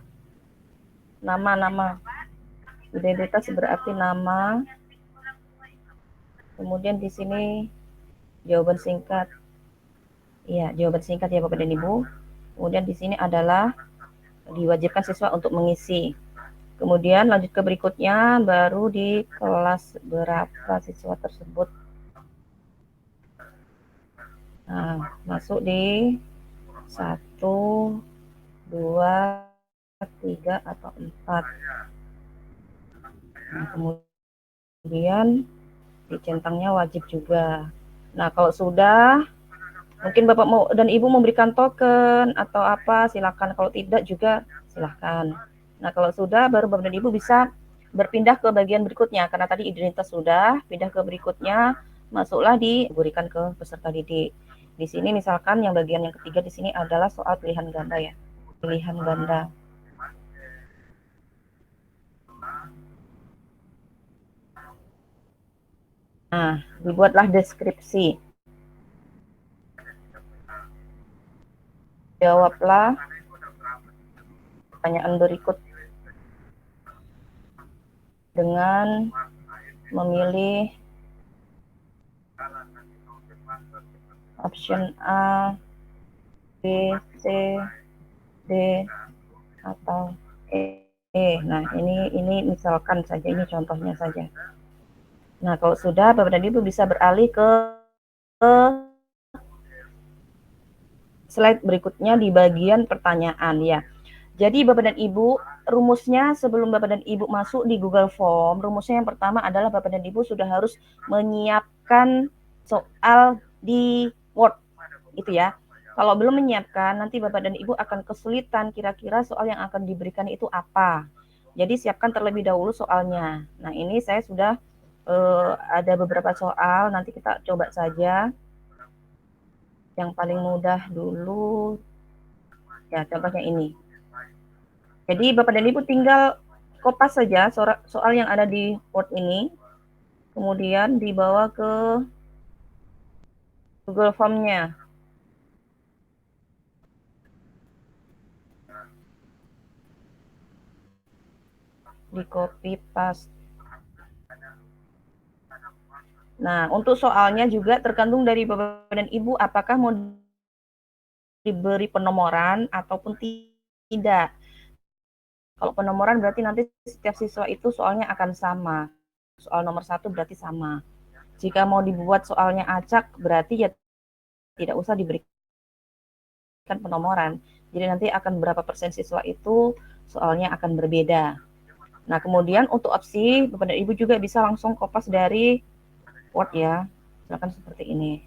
Nama. Identitas berarti nama. Kemudian di sini jawaban singkat. Iya, jawaban singkat ya Bapak dan Ibu. Kemudian di sini adalah diwajibkan siswa untuk mengisi. Kemudian lanjut ke berikutnya, baru di kelas berapa siswa tersebut. Nah, masuk di 1, 2, 3, atau 4. Nah, kemudian dicentangnya wajib juga. Nah, kalau sudah, mungkin Bapak mau dan Ibu memberikan token atau apa, silakan. Kalau tidak juga silakan. Nah, kalau sudah, baru Bapak dan Ibu bisa berpindah ke bagian berikutnya. Karena tadi identitas sudah, pindah ke berikutnya, masuklah diberikan ke peserta didik. Di sini misalkan yang bagian yang ketiga di sini adalah soal pilihan ganda ya. Pilihan ganda. Nah, dibuatlah deskripsi. Jawablah pertanyaan berikut dengan memilih option A, B, C, D, atau E. Nah, ini misalkan saja, ini contohnya saja. Nah, kalau sudah, Bapak dan Ibu bisa beralih ke slide berikutnya di bagian pertanyaan ya. Jadi Bapak dan Ibu, rumusnya sebelum Bapak dan Ibu masuk di Google Form, rumusnya yang pertama adalah Bapak dan Ibu sudah harus menyiapkan soal di Word, itu ya. Kalau belum menyiapkan, nanti Bapak dan Ibu akan kesulitan kira-kira soal yang akan diberikan itu apa. Jadi siapkan terlebih dahulu soalnya. Nah, ini saya sudah ada beberapa soal, nanti kita coba saja. Yang paling mudah dulu, ya contohnya ini. Jadi Bapak dan Ibu tinggal kopas saja soal yang ada di Word ini, kemudian dibawa ke Google Form-nya. Di copy paste. Nah, untuk soalnya juga tergantung dari Bapak dan Ibu apakah mau diberi penomoran ataupun tidak. Kalau penomoran berarti nanti setiap siswa itu soalnya akan sama. Soal nomor 1 berarti sama. Jika mau dibuat soalnya acak, berarti ya tidak usah diberikan penomoran. Jadi nanti akan berapa persen siswa itu soalnya akan berbeda. Nah, kemudian untuk opsi, Bapak dan Ibu juga bisa langsung kopas dari Word ya. Silakan seperti ini.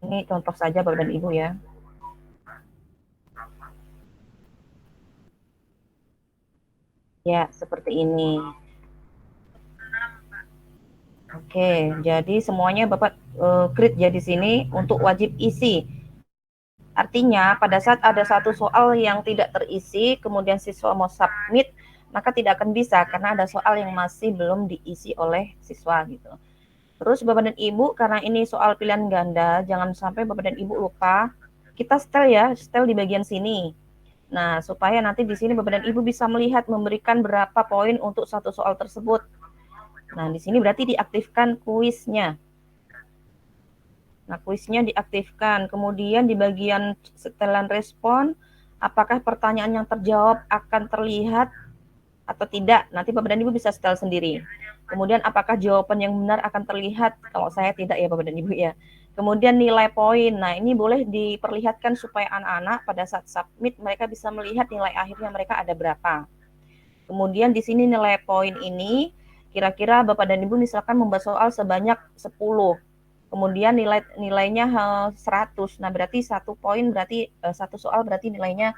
Ini contoh saja Bapak dan Ibu ya. Ya, seperti ini. Oke, jadi semuanya Bapak create ya di sini untuk wajib isi. Artinya pada saat ada satu soal yang tidak terisi, kemudian siswa mau submit, maka tidak akan bisa karena ada soal yang masih belum diisi oleh siswa gitu. Terus Bapak dan Ibu, karena ini soal pilihan ganda, jangan sampai Bapak dan Ibu lupa, kita setel ya, setel di bagian sini. Nah, supaya nanti di sini Bapak dan Ibu bisa melihat memberikan berapa poin untuk satu soal tersebut. Nah, di sini berarti diaktifkan kuisnya. Nah, kuisnya diaktifkan. Kemudian di bagian setelan respon, apakah pertanyaan yang terjawab akan terlihat atau tidak? Nanti Bapak dan Ibu bisa setel sendiri. Kemudian apakah jawaban yang benar akan terlihat? Kalau saya tidak ya Bapak dan Ibu ya. Kemudian nilai poin. Nah, ini boleh diperlihatkan supaya anak-anak pada saat submit mereka bisa melihat nilai akhirnya mereka ada berapa. Kemudian di sini nilai poin ini kira-kira Bapak dan Ibu misalkan membuat soal sebanyak 10. Kemudian nilainya 100. Nah, berarti satu poin berarti satu soal berarti nilainya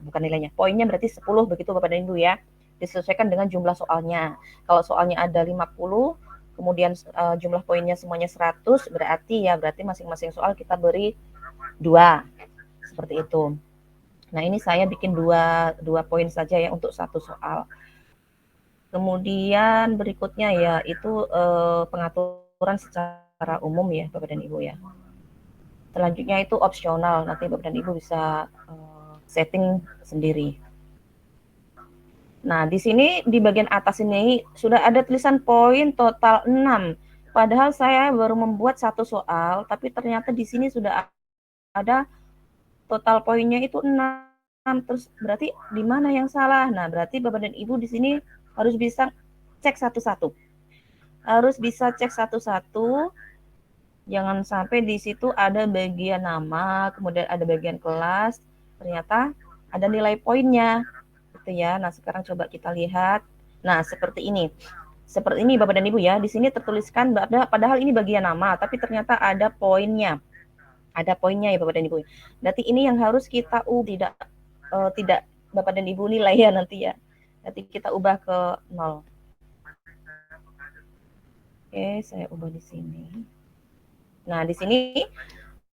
bukan nilainya, poinnya berarti 10 begitu Bapak dan Ibu ya. Disesuaikan dengan jumlah soalnya. Kalau soalnya ada 50, kemudian jumlah poinnya semuanya 100, berarti masing-masing soal kita beri 2. Seperti itu. Nah, ini saya bikin dua poin saja ya untuk satu soal. Kemudian berikutnya ya itu pengaturan secara umum ya Bapak dan Ibu ya. Selanjutnya itu opsional, nanti Bapak dan Ibu bisa setting sendiri. Nah, di sini di bagian atas ini sudah ada tulisan poin total 6. Padahal saya baru membuat satu soal, tapi ternyata di sini sudah ada total poinnya itu 6. Terus berarti di mana yang salah? Nah, berarti Bapak dan Ibu di sini harus bisa cek satu-satu. Harus bisa cek satu-satu. Jangan sampai di situ ada bagian nama, kemudian ada bagian kelas, ternyata ada nilai poinnya. Gitu ya. Nah, sekarang coba kita lihat. Nah, seperti ini. Seperti ini Bapak dan Ibu ya. Di sini tertuliskan padahal ini bagian nama, tapi ternyata ada poinnya. Ada poinnya ya Bapak dan Ibu. Berarti ini yang harus kita tidak Bapak dan Ibu nilai ya nanti ya. Nanti kita ubah ke 0. Oke, saya ubah di sini. Nah, di sini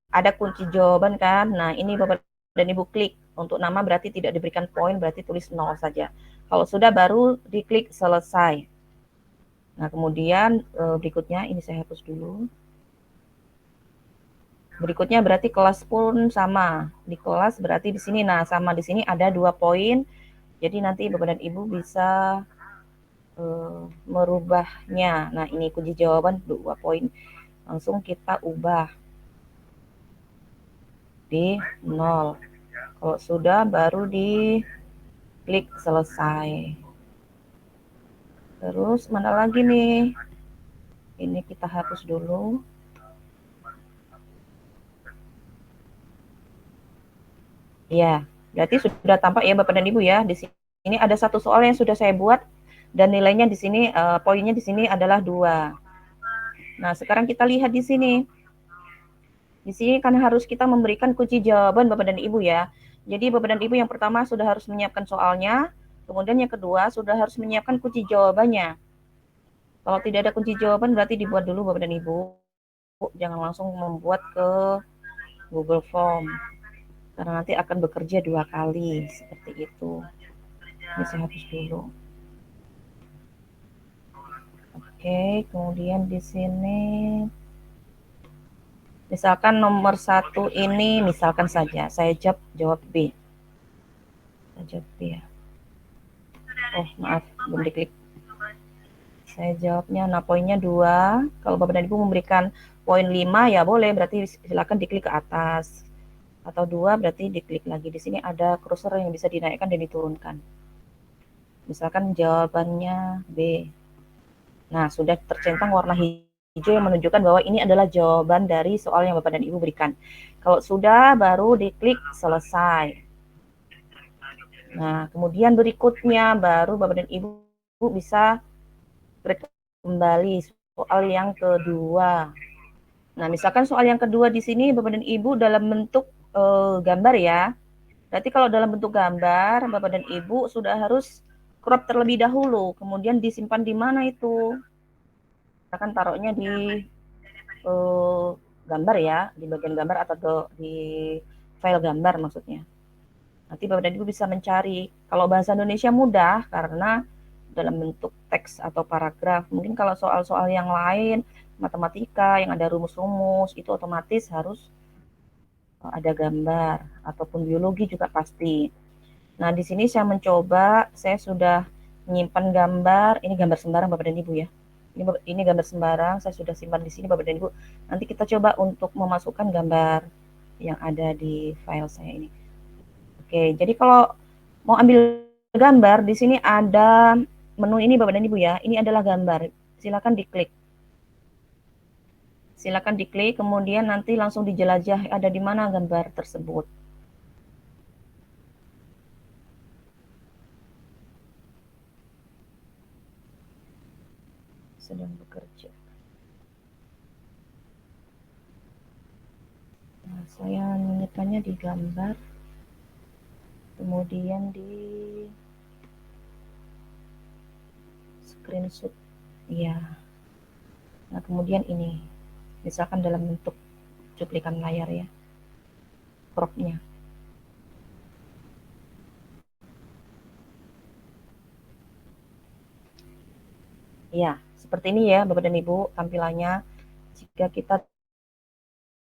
ada kunci jawaban kan. Nah, ini Bapak dan Ibu klik. Untuk nama berarti tidak diberikan poin, berarti tulis 0 saja. Kalau sudah baru diklik selesai. Nah, kemudian berikutnya ini saya hapus dulu. Berikutnya berarti kelas pun sama. Di kelas berarti di sini. Nah, sama di sini ada 2 poin. Jadi nanti Bapak dan Ibu bisa merubahnya. Nah, ini kunci jawaban 2 poin. Langsung kita ubah di 0. Kalau sudah baru di klik selesai. Terus mana lagi nih? Ini kita hapus dulu. Ya, berarti sudah tampak ya Bapak dan Ibu ya. Di sini ada satu soal yang sudah saya buat dan nilainya di sini poinnya di sini adalah 2. Nah, sekarang kita lihat di sini. Di sini kan harus kita memberikan kunci jawaban Bapak dan Ibu ya. Jadi Bapak dan Ibu yang pertama sudah harus menyiapkan soalnya, kemudian yang kedua sudah harus menyiapkan kunci jawabannya. Kalau tidak ada kunci jawaban berarti dibuat dulu Bapak dan Ibu. Jangan langsung membuat ke Google Form. Karena nanti akan bekerja 2 kali seperti itu. Ini saya hapus dulu. Oke, kemudian di sini misalkan nomor 1 ini, misalkan saja, saya jawab B. Saya jawab B ya. Oh, maaf, belum diklik. Saya jawabnya, nah poinnya 2. Kalau Bapak dan Ibu memberikan poin 5, ya boleh, berarti silakan diklik ke atas. Atau 2, berarti diklik lagi. Di sini ada cursor yang bisa dinaikkan dan diturunkan. Misalkan jawabannya B. Nah, sudah tercentang warna hijau yang menunjukkan bahwa ini adalah jawaban dari soal yang Bapak dan Ibu berikan. Kalau sudah, baru diklik selesai. Nah, kemudian berikutnya baru Bapak dan Ibu bisa klik kembali soal yang kedua. Nah, misalkan soal yang kedua di sini Bapak dan Ibu dalam bentuk gambar ya. Berarti kalau dalam bentuk gambar, Bapak dan Ibu sudah harus crop terlebih dahulu. Kemudian disimpan di mana itu? Kita kan taruhnya di gambar ya, di bagian gambar atau di file gambar maksudnya. Nanti Bapak dan Ibu bisa mencari. Kalau bahasa Indonesia mudah karena dalam bentuk teks atau paragraf. Mungkin kalau soal-soal yang lain, matematika yang ada rumus-rumus, itu otomatis harus ada gambar, ataupun biologi juga pasti. Nah, di sini saya mencoba, saya sudah menyimpan gambar, ini gambar sembarang Bapak dan Ibu ya. Ini gambar sembarang, saya sudah simpan di sini Bapak dan Ibu. Nanti kita coba untuk memasukkan gambar yang ada di file saya ini. Oke, jadi kalau mau ambil gambar, di sini ada menu ini Bapak dan Ibu ya. Ini adalah gambar. Silakan diklik. Silakan diklik, kemudian nanti langsung dijelajah ada di mana gambar tersebut. Sedang bekerja. Nah, saya menyimpannya di gambar, kemudian di screenshot. Ya. Nah, kemudian ini, misalkan dalam bentuk cuplikan layar ya, cropnya. Ya, seperti ini ya Bapak dan Ibu tampilannya jika kita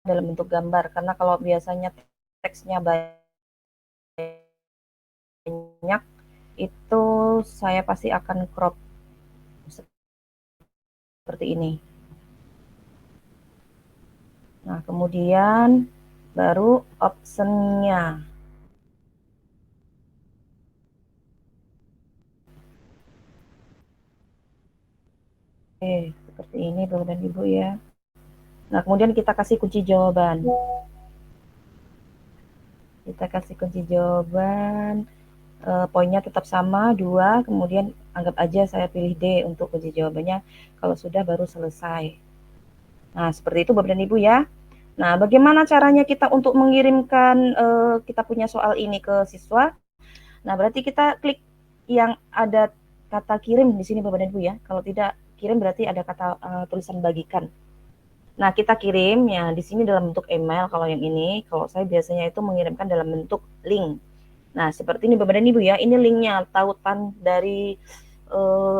dalam bentuk gambar, karena kalau biasanya teksnya banyak itu saya pasti akan crop seperti ini. Nah, kemudian baru optionnya. seperti ini Bapak dan Ibu ya. Nah, kemudian kita kasih kunci jawaban. Kita kasih kunci jawaban, poinnya tetap sama 2, kemudian anggap aja saya pilih D untuk kunci jawabannya. Kalau sudah baru selesai. Nah, seperti itu Bapak dan Ibu ya. Nah, bagaimana caranya kita untuk mengirimkan kita punya soal ini ke siswa? Nah, berarti kita klik yang ada kata kirim di sini Bapak dan Ibu ya. Kalau tidak kirim berarti ada kata tulisan bagikan. Nah, kita kirim ya di sini dalam bentuk email kalau yang ini. Kalau saya biasanya itu mengirimkan dalam bentuk link. Nah, seperti ini Bapak dan Ibu ya. Ini linknya, tautan dari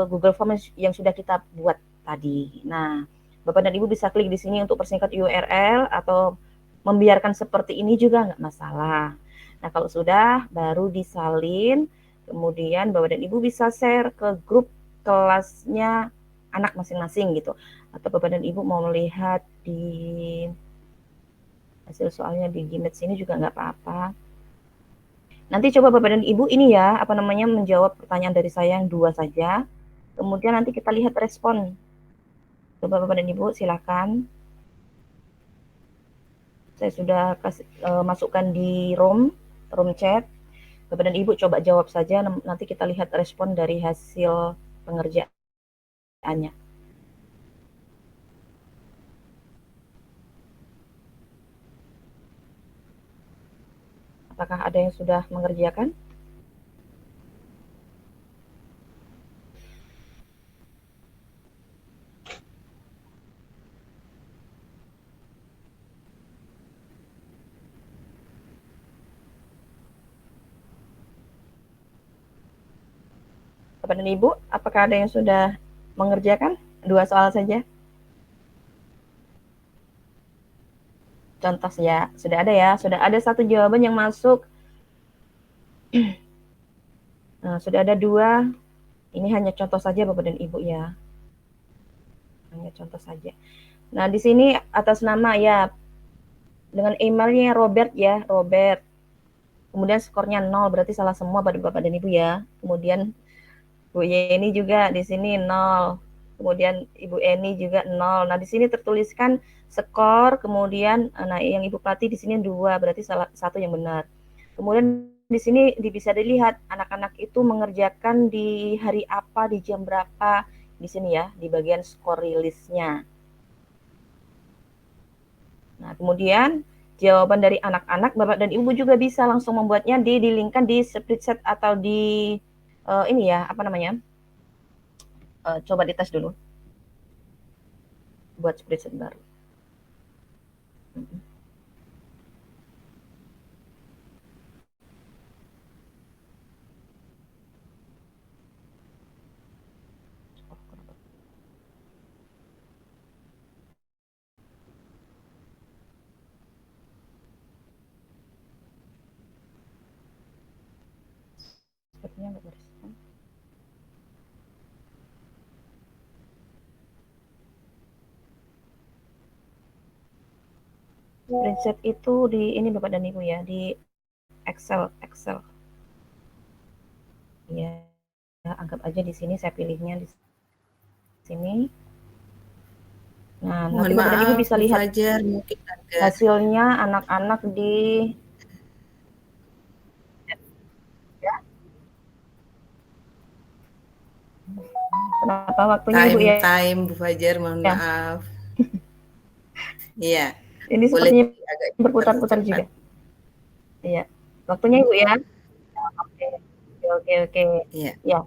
Google Form yang sudah kita buat tadi. Nah, Bapak dan Ibu bisa klik di sini untuk persingkat URL atau membiarkan seperti ini juga nggak masalah. Nah, kalau sudah baru disalin, kemudian Bapak dan Ibu bisa share ke grup kelasnya anak masing-masing gitu. Atau Bapak dan Ibu mau melihat di hasil soalnya di Gmail sini juga nggak apa-apa. Nanti coba Bapak dan Ibu ini ya, menjawab pertanyaan dari saya yang 2 saja. Kemudian nanti kita lihat respon. Coba Bapak dan Ibu silakan. Saya sudah masukkan di room chat. Bapak dan Ibu coba jawab saja, nanti kita lihat respon dari hasil pengerjaannya. Apakah ada yang sudah mengerjakan? Bapak dan Ibu, apakah ada yang sudah mengerjakan? 2 soal saja. Contoh ya, sudah ada ya, sudah ada 1 jawaban yang masuk. Nah, sudah ada 2. Ini hanya contoh saja Bapak dan Ibu ya. Hanya contoh saja. Nah, di sini atas nama ya, dengan emailnya Robert ya, Robert. Kemudian skornya 0, berarti salah semua pada Bapak dan Ibu ya. Kemudian Bu Yeni juga di sini 0. Kemudian Ibu Eni juga 0. Nah, di sini tertuliskan skor, kemudian nah yang Ibu Pati di sini 2, berarti salah satu yang benar. Kemudian di sini bisa dilihat anak-anak itu mengerjakan di hari apa, di jam berapa, di sini ya, di bagian skor rilisnya. Nah, kemudian jawaban dari anak-anak, Bapak dan Ibu juga bisa langsung membuatnya di-linkkan di spreadsheet atau di ini ya, coba dites dulu. Buat spreadsheet baru. Sepertinya nggak berespon. Spreadsheet itu di ini Bapak dan Ibu ya, di Excel. Ya, anggap aja di sini saya pilihnya di sini. Nah, nanti Bapak dan Ibu bisa lihat Fajar, mungkin ada hasilnya anak-anak di ya. Kenapa waktunya Ibu ya? time Bu Fajar, mohon Ya. maaf. Iya. Ini Boleh sepertinya agak berputar-putar juga. Iya. Waktunya Ibu ya. Oke. Iya. Ya.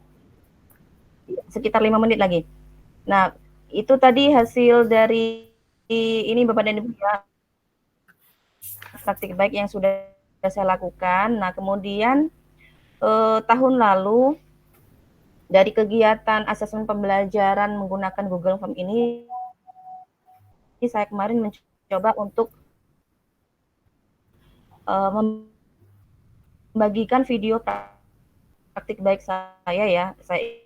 Sekitar 5 menit lagi. Nah, itu tadi hasil dari ini Bapak dan Ibu ya. Praktik baik yang sudah saya lakukan. Nah, kemudian tahun lalu dari kegiatan asesmen pembelajaran menggunakan Google Form ini, saya kemarin mencoba untuk membagikan video praktik baik saya ya. Saya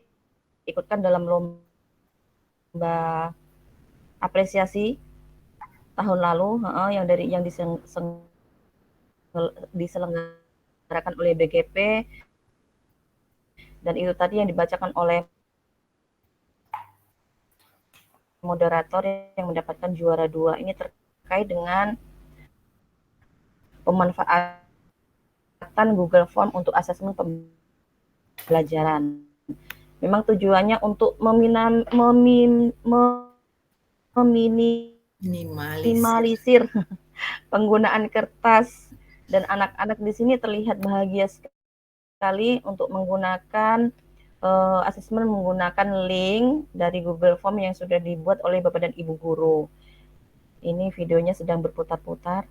ikutkan dalam lomba apresiasi tahun lalu yang diselenggarakan oleh BGP, dan itu tadi yang dibacakan oleh moderator yang mendapatkan juara 2. Ini terkait dengan pemanfaatan Google Form untuk asesmen pembelajaran. Memang tujuannya untuk meminimalisir penggunaan kertas, dan anak-anak di sini terlihat bahagia sekali untuk menggunakan asesmen menggunakan link dari Google Form yang sudah dibuat oleh Bapak dan Ibu guru. Ini videonya sedang berputar-putar.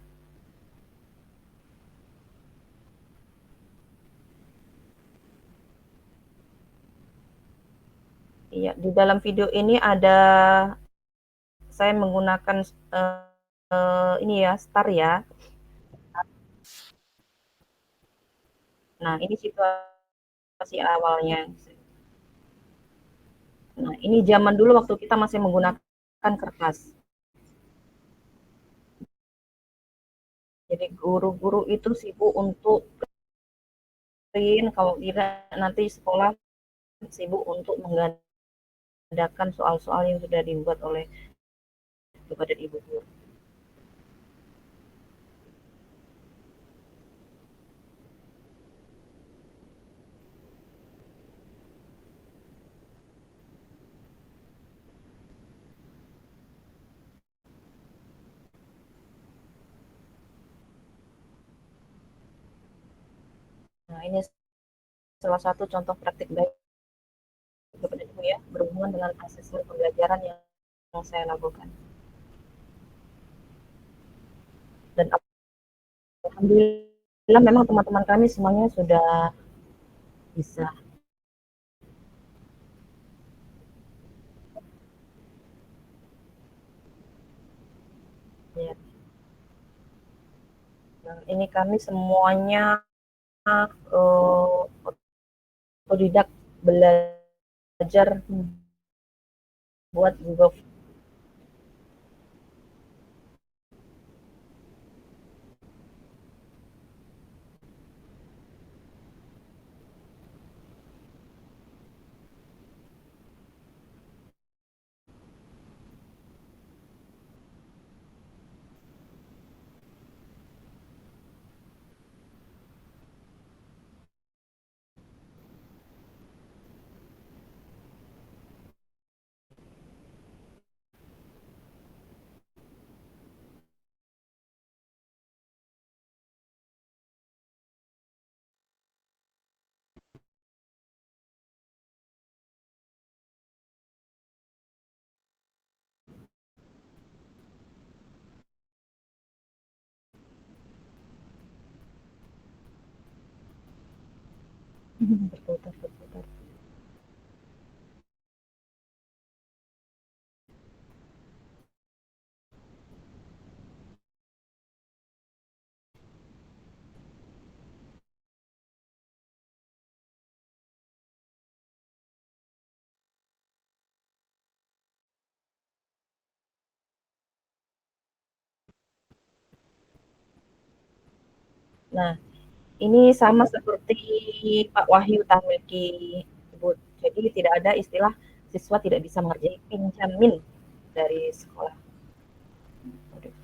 Iya, di dalam video ini ada saya menggunakan ini ya, star ya. Nah, ini situasi awalnya. Nah, ini zaman dulu waktu kita masih menggunakan kertas. Jadi guru-guru itu sibuk untuk print, kalau tidak nanti sekolah sibuk untuk menggandakan soal-soal yang sudah dibuat oleh Bapak dan Ibu guru. Nah, ini salah satu contoh praktik baik Bapak dan Ibu ya, berhubungan dengan asesmen pembelajaran yang saya lakukan. Dan alhamdulillah memang teman-teman kami semuanya sudah bisa. Ya. Nah, ini kami semuanya otodidak belajar buat Google. Berputar-putar. Nah, ini sama seperti Pak Wahyu tadi sebut. Jadi tidak ada istilah siswa tidak bisa mengerjakan pinjamin dari sekolah.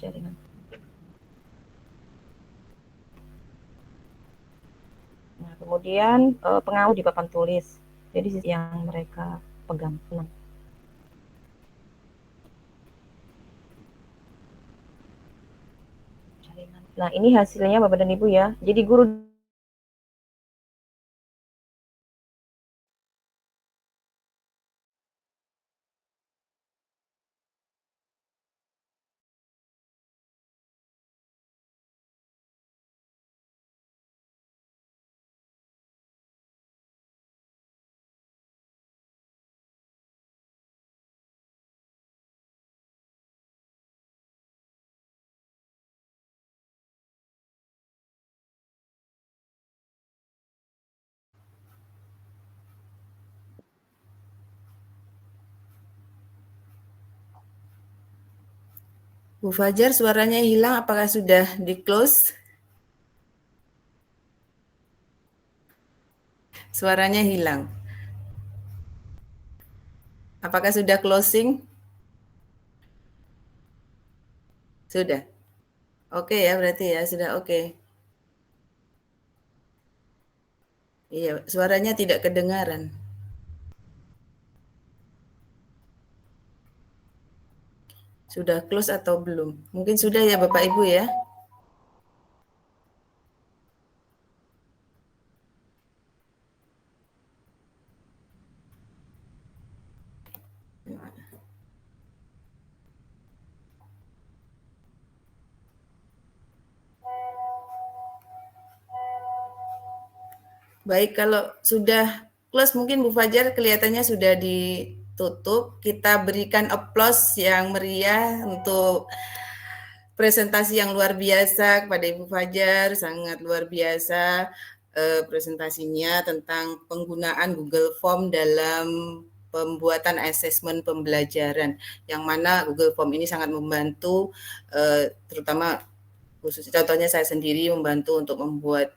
Jaringan. Nah, kemudian pengaruh di papan tulis. Jadi yang mereka pegang. Nah, ini hasilnya Bapak dan Ibu ya. Jadi guru Bu Fajar, suaranya hilang, apakah sudah di-close? Suaranya hilang. Apakah sudah closing? Sudah? Oke ya, berarti ya, sudah oke. Iya, suaranya tidak kedengaran. Sudah close atau belum? Mungkin sudah ya Bapak Ibu ya? Baik, kalau sudah close mungkin Bu Fajar kelihatannya sudah ditutup. Kita berikan applause yang meriah untuk presentasi yang luar biasa kepada Ibu Fajar, sangat luar biasa presentasinya tentang penggunaan Google Form dalam pembuatan asesmen pembelajaran, yang mana Google Form ini sangat membantu, terutama khusus contohnya saya sendiri membantu untuk membuat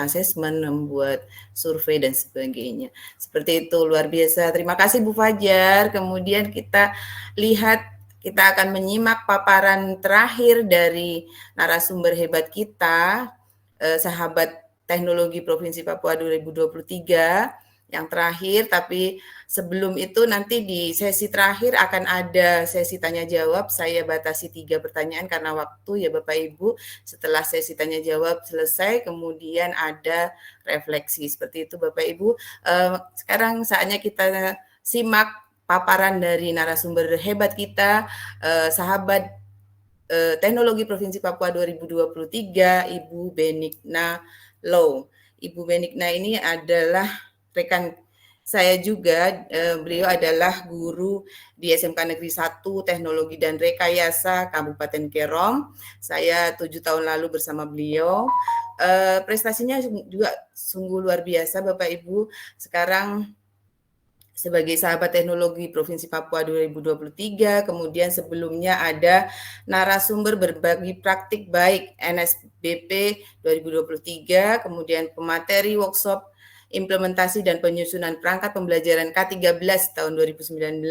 asesmen, membuat survei dan sebagainya. Seperti itu, luar biasa. Terima kasih Bu Fajar. Kemudian kita lihat, kita akan menyimak paparan terakhir dari narasumber hebat kita, sahabat teknologi Provinsi Papua 2023 yang terakhir, tapi sebelum itu nanti di sesi terakhir akan ada sesi tanya jawab. Saya batasi 3 pertanyaan karena waktu ya Bapak Ibu. Setelah sesi tanya jawab selesai, kemudian ada refleksi. Seperti itu Bapak Ibu. Sekarang saatnya kita simak paparan dari narasumber hebat kita, sahabat Teknologi Provinsi Papua 2023, Ibu Benigna Low. Ibu Benigna ini adalah rekan saya juga, beliau adalah guru di SMK Negeri 1 Teknologi dan Rekayasa Kabupaten Kerom. Saya 7 tahun lalu bersama beliau. Prestasinya juga sungguh luar biasa Bapak Ibu. Sekarang sebagai sahabat teknologi Provinsi Papua 2023, kemudian sebelumnya ada narasumber berbagi praktik baik NSBP 2023, kemudian pemateri workshop implementasi dan penyusunan perangkat pembelajaran K13 tahun 2019,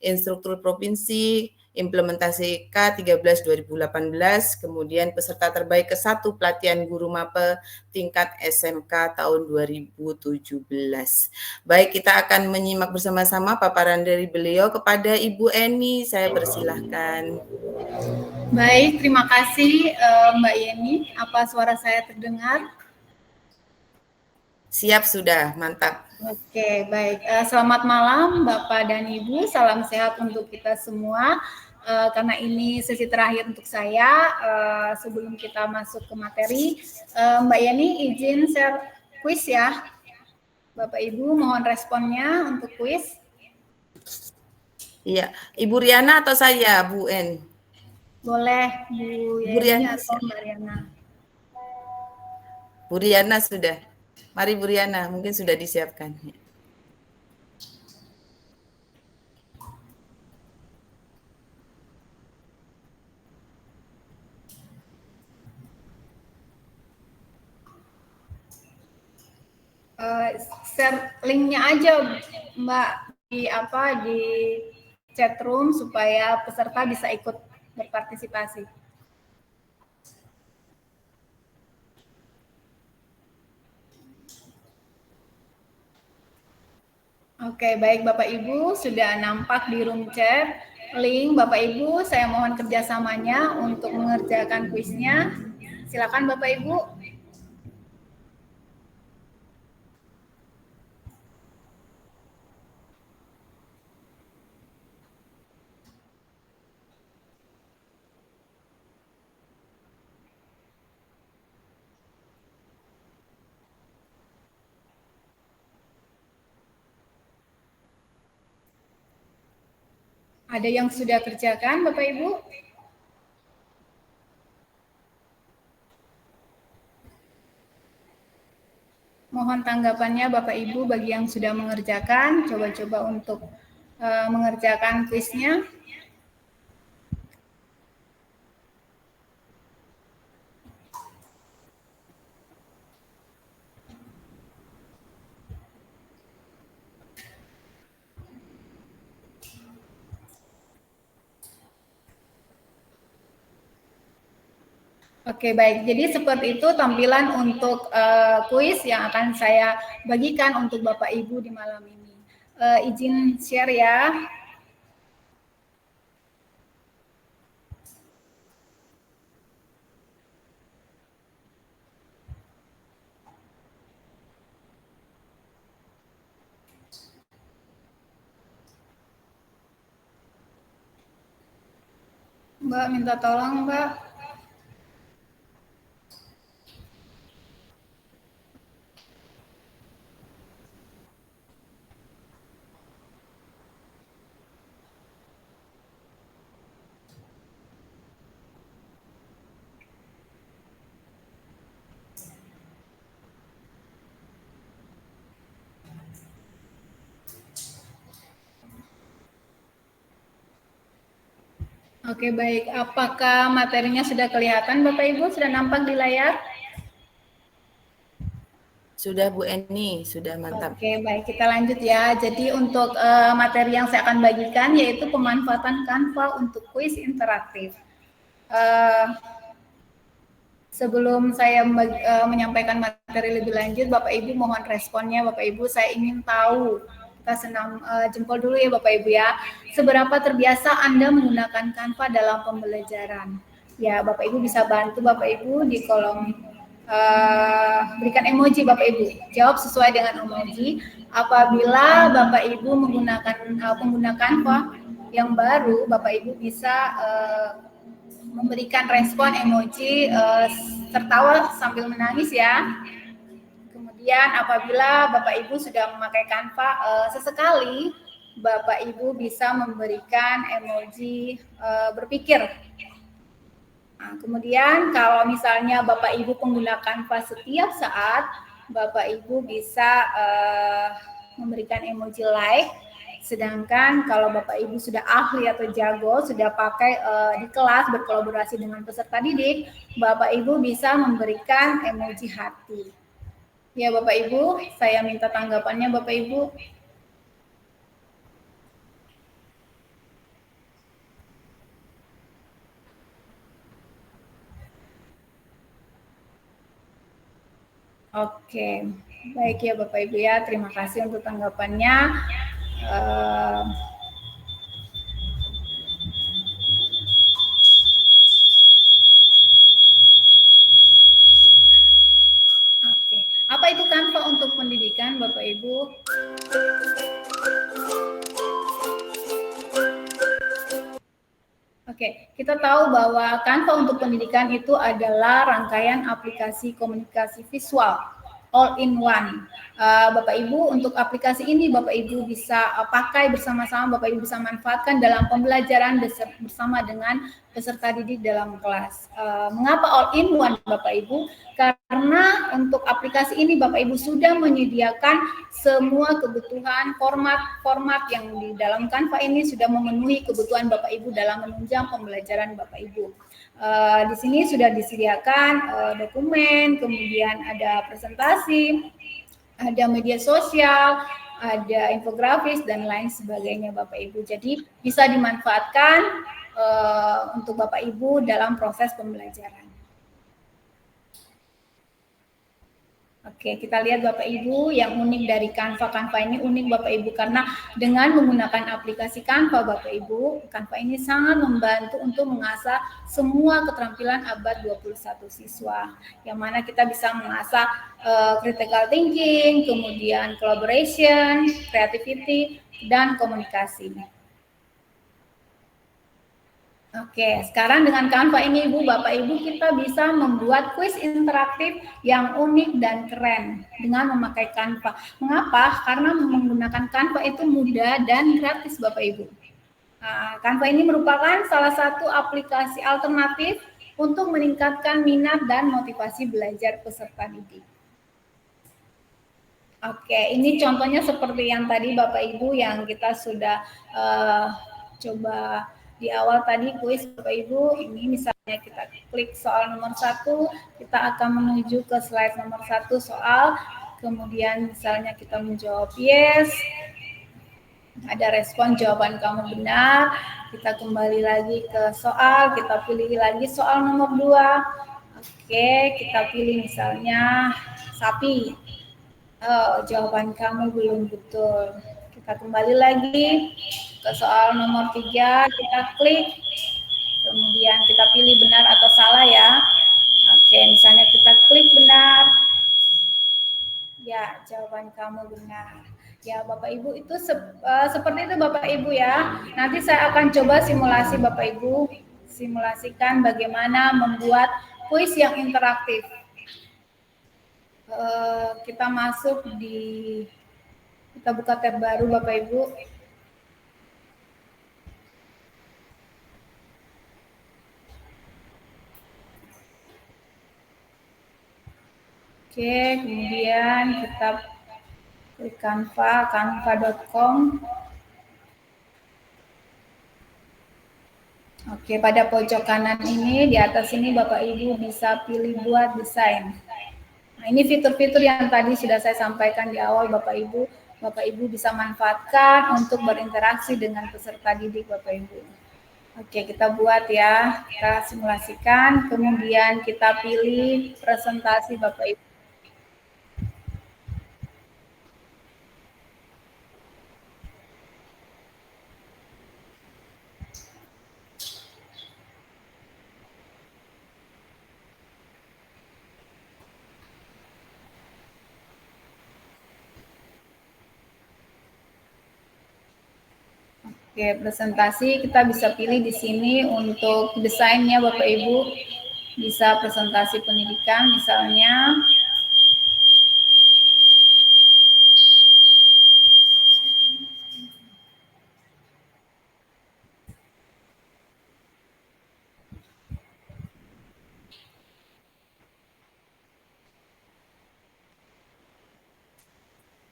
instruktur provinsi implementasi K13 2018, kemudian peserta terbaik ke-1 pelatihan guru MAPE tingkat SMK tahun 2017. Baik, kita akan menyimak bersama-sama paparan dari beliau. Kepada Ibu Eni, saya persilahkan. Baik, terima kasih Mbak Yeni. Apa suara saya terdengar? Siap sudah, mantap. Oke, baik. Selamat malam Bapak dan Ibu. Salam sehat untuk kita semua. Karena ini sesi terakhir untuk saya, sebelum kita masuk ke materi, Mbak Yeni izin share kuis ya. Bapak Ibu mohon responnya untuk kuis. Iya, Ibu Riana atau saya, Bu En? Boleh Bu Yeni atau Mbak Riana. Bu Riana sudah. Mari Bu Riana, mungkin sudah disiapkan. Share linknya aja Mbak di chat room supaya peserta bisa ikut berpartisipasi. Oke, baik Bapak Ibu sudah nampak di room chat link. Bapak Ibu, saya mohon kerjasamanya untuk mengerjakan kuisnya. Silakan Bapak Ibu. Ada yang sudah kerjakan, Bapak Ibu? Mohon tanggapannya Bapak Ibu bagi yang sudah mengerjakan, coba-coba untuk mengerjakan kuisnya. Oke, baik. Jadi seperti itu tampilan untuk kuis yang akan saya bagikan untuk Bapak Ibu di malam ini. Izin share ya. Mbak minta tolong, Mbak. Oke, baik. Apakah materinya sudah kelihatan, Bapak Ibu? Sudah nampak di layar? Sudah Bu Eni, sudah mantap. Oke, baik. Kita lanjut ya. Jadi untuk materi yang saya akan bagikan yaitu pemanfaatan Canva untuk kuis interaktif. Sebelum saya menyampaikan materi lebih lanjut, Bapak Ibu mohon responnya. Bapak Ibu, saya ingin tahu, kita senam jempol dulu ya Bapak Ibu ya, seberapa terbiasa Anda menggunakan Canva dalam pembelajaran. Ya, Bapak Ibu bisa bantu Bapak Ibu di kolom berikan emoji Bapak Ibu. Jawab sesuai dengan emoji. Apabila Bapak Ibu menggunakan pengguna Canva yang baru, Bapak Ibu bisa memberikan respon emoji tertawa sambil menangis ya. Kemudian apabila Bapak Ibu sudah memakai Canva, sesekali Bapak Ibu bisa memberikan emoji berpikir. Nah, kemudian kalau misalnya Bapak Ibu pengguna Canva setiap saat, Bapak Ibu bisa memberikan emoji like. Sedangkan kalau Bapak Ibu sudah ahli atau jago, sudah pakai di kelas berkolaborasi dengan peserta didik, Bapak Ibu bisa memberikan emoji hati. Ya Bapak Ibu, saya minta tanggapannya Bapak Ibu. Oke, baik ya Bapak Ibu ya, terima kasih untuk tanggapannya. Oke, apa itu Canva untuk pendidikan Bapak Ibu? Oke, kita tahu bahwa Canva untuk pendidikan itu adalah rangkaian aplikasi komunikasi visual all-in-one. Bapak Ibu, untuk aplikasi ini Bapak Ibu bisa pakai bersama-sama, Bapak Ibu bisa manfaatkan dalam pembelajaran bersama dengan peserta didik dalam kelas. Mengapa all-in-one Bapak Ibu? Karena untuk aplikasi ini Bapak Ibu sudah menyediakan semua kebutuhan format yang di dalam Canva ini sudah memenuhi kebutuhan Bapak Ibu dalam menunjang pembelajaran Bapak Ibu. Di sini sudah disediakan dokumen, kemudian ada presentasi, ada media sosial, ada infografis dan lain sebagainya Bapak Ibu. Jadi bisa dimanfaatkan untuk Bapak Ibu dalam proses pembelajaran. Oke, kita lihat Bapak Ibu yang unik dari Canva. Canva ini unik Bapak Ibu karena dengan menggunakan aplikasi Canva Bapak Ibu, Canva ini sangat membantu untuk mengasah semua keterampilan abad 21 siswa. Yang mana kita bisa mengasah critical thinking, kemudian collaboration, creativity, dan komunikasi. Oke, sekarang dengan Canva ini Ibu, Bapak Ibu kita bisa membuat kuis interaktif yang unik dan keren dengan memakai Canva. Mengapa? Karena menggunakan Canva itu mudah dan gratis Bapak Ibu. Canva ini merupakan salah satu aplikasi alternatif untuk meningkatkan minat dan motivasi belajar peserta didik. Oke, ini contohnya seperti yang tadi Bapak Ibu yang kita sudah coba di awal tadi kuis Bapak Ibu. Ini misalnya kita klik soal nomor 1, kita akan menuju ke slide nomor 1 soal, kemudian misalnya kita menjawab yes, ada respon jawaban kamu benar, kita kembali lagi ke soal, kita pilih lagi soal nomor 2, Oke, kita pilih misalnya sapi. Jawaban kamu belum betul. Kita kembali lagi ke soal nomor 3, kita klik, kemudian kita pilih benar atau salah ya. Oke, misalnya kita klik benar. Ya, jawaban kamu benar. Ya, Bapak Ibu itu seperti itu Bapak Ibu ya. Nanti saya akan coba simulasi Bapak Ibu, simulasikan bagaimana membuat kuis yang interaktif. Kita masuk kita buka tab baru Bapak Ibu. Oke, kemudian kita klik canva.com. Oke, pada pojok kanan ini, di atas ini Bapak Ibu bisa pilih buat desain. Nah, ini fitur-fitur yang tadi sudah saya sampaikan di awal Bapak Ibu bisa manfaatkan untuk berinteraksi dengan peserta didik Bapak Ibu. Oke, kita buat ya, kita simulasikan, kemudian kita pilih presentasi Bapak Ibu. Oke, presentasi kita bisa pilih di sini untuk desainnya Bapak Ibu. Bisa presentasi pendidikan misalnya.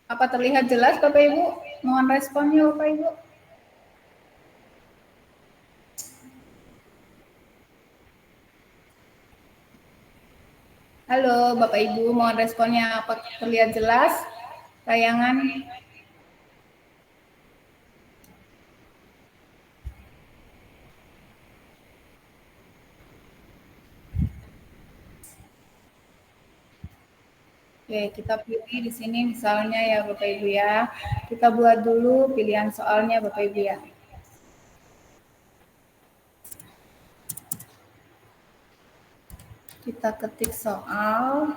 Apa terlihat jelas Bapak Ibu? Mohon responnya Bapak Ibu. Halo Bapak Ibu, mohon responnya, apa terlihat jelas tayangan? Oke, kita pilih di sini misalnya ya Bapak Ibu ya. Kita buat dulu pilihan soalnya Bapak Ibu ya. Kita ketik soal.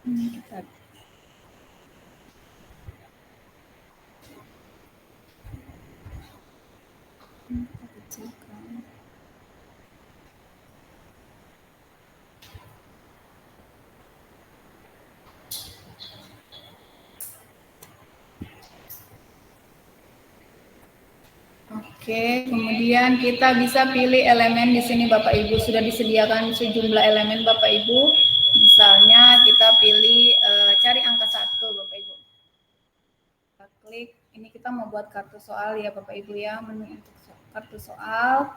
Kita kecilkan. Oke, kemudian kita bisa pilih elemen di sini Bapak Ibu. Sudah disediakan sejumlah elemen Bapak Ibu. Misalnya kita pilih cari angka 1 Bapak Ibu. Kita klik, ini kita mau buat kartu soal ya Bapak Ibu ya, menu untuk kartu soal.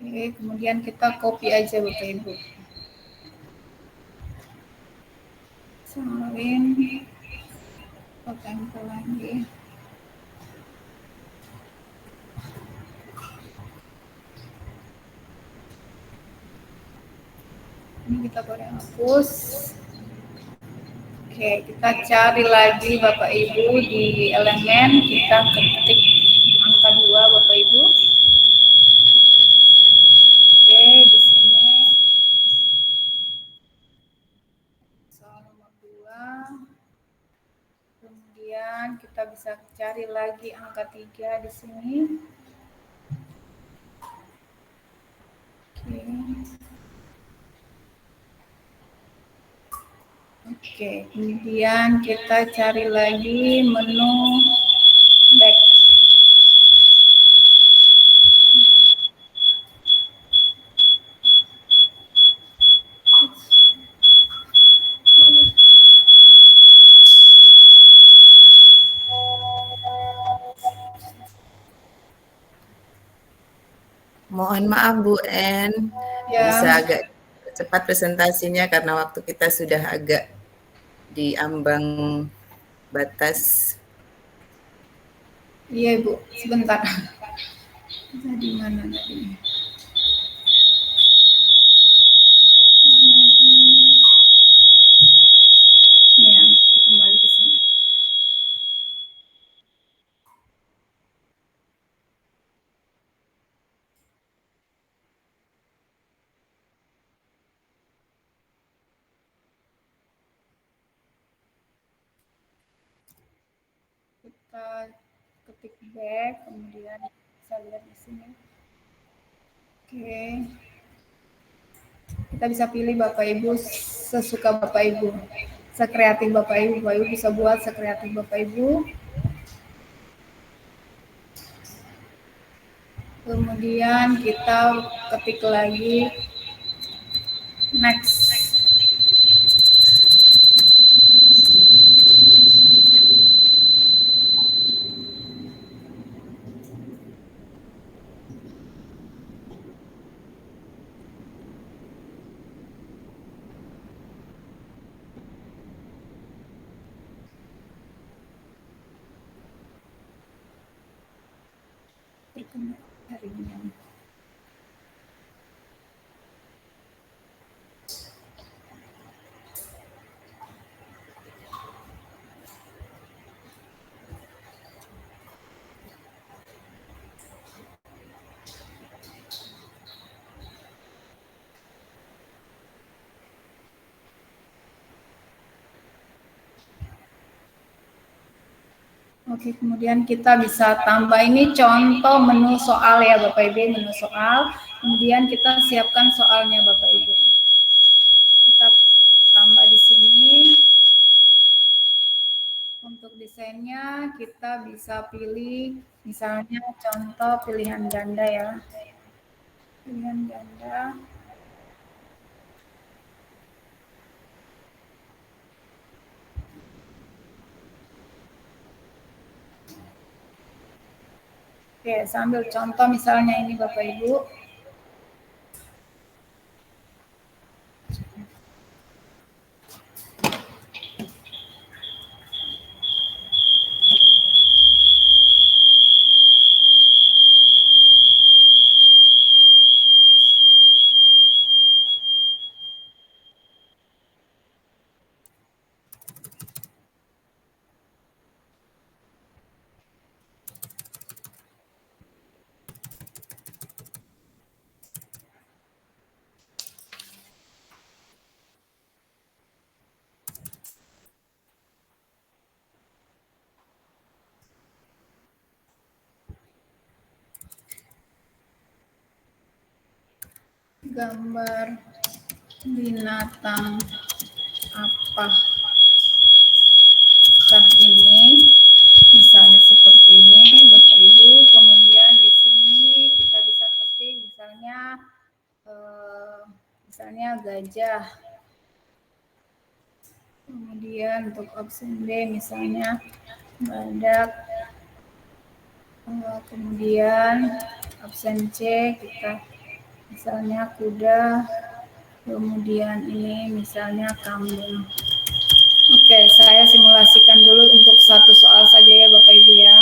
Oke, kemudian kita copy aja Bapak Ibu. Salin, kita tempel lagi. Ini kita boleh hapus. Oke, kita cari lagi Bapak Ibu di elemen, kita ketik angka 2 Bapak Ibu. Oke, di sini soal nomor 2. Kemudian kita bisa cari lagi angka 3 di sini. Oke, kemudian kita cari lagi menu back. Mohon maaf Bu En, Ya. bisa agak cepat presentasinya karena waktu kita sudah agak di ambang batas. Iya Ibu, sebentar. Di mana tadi? Ya, kembali ke sini. Kita ketik back, kemudian bisa lihat di sini. Oke. Kita bisa pilih Bapak Ibu sesuka Bapak Ibu. Sekreatif Bapak Ibu. Bapak Ibu bisa buat sekreatif Bapak Ibu. Kemudian kita ketik lagi next. Hari ini. Oke, kemudian kita bisa tambah ini contoh menu soal ya Bapak Ibu, menu soal. Kemudian kita siapkan soalnya Bapak Ibu. Kita tambah di sini. Untuk desainnya kita bisa pilih misalnya contoh pilihan ganda ya. Pilihan ganda. Oke, sambil contoh misalnya ini Bapak Ibu. Gambar binatang apakah ini, misalnya seperti ini Bapak Ibu. Kemudian di sini kita bisa ketik misalnya gajah. Kemudian untuk opsi B misalnya badak. Kemudian opsi C kita misalnya kuda. Kemudian ini misalnya kambing. Oke, saya simulasikan dulu untuk satu soal saja ya Bapak Ibu ya.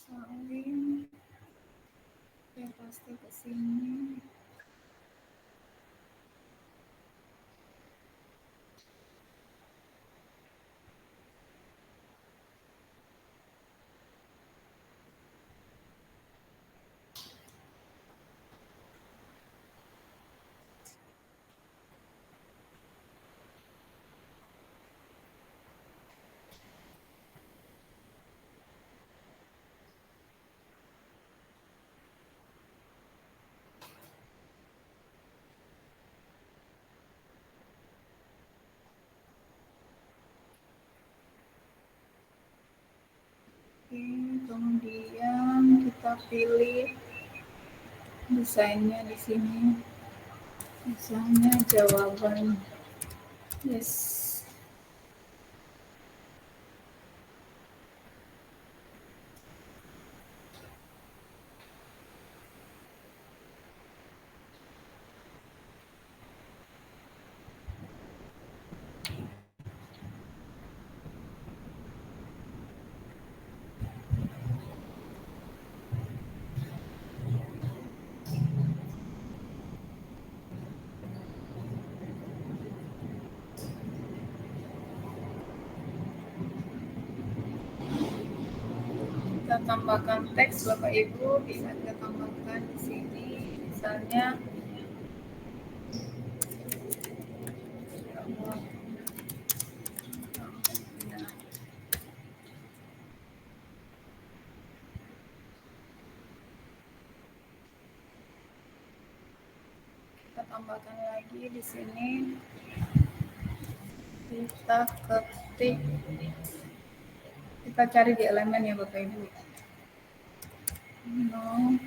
Salin. Oke, pasti ke sini. Oke, kemudian kita pilih desainnya di sini. Misalnya jawaban yes. Kita tambahkan teks Bapak Ibu, bisa kita tambahkan di sini misalnya kita tambahkan lagi di sini, kita ketik, kita cari di elemen ya Bapak Ibu. No.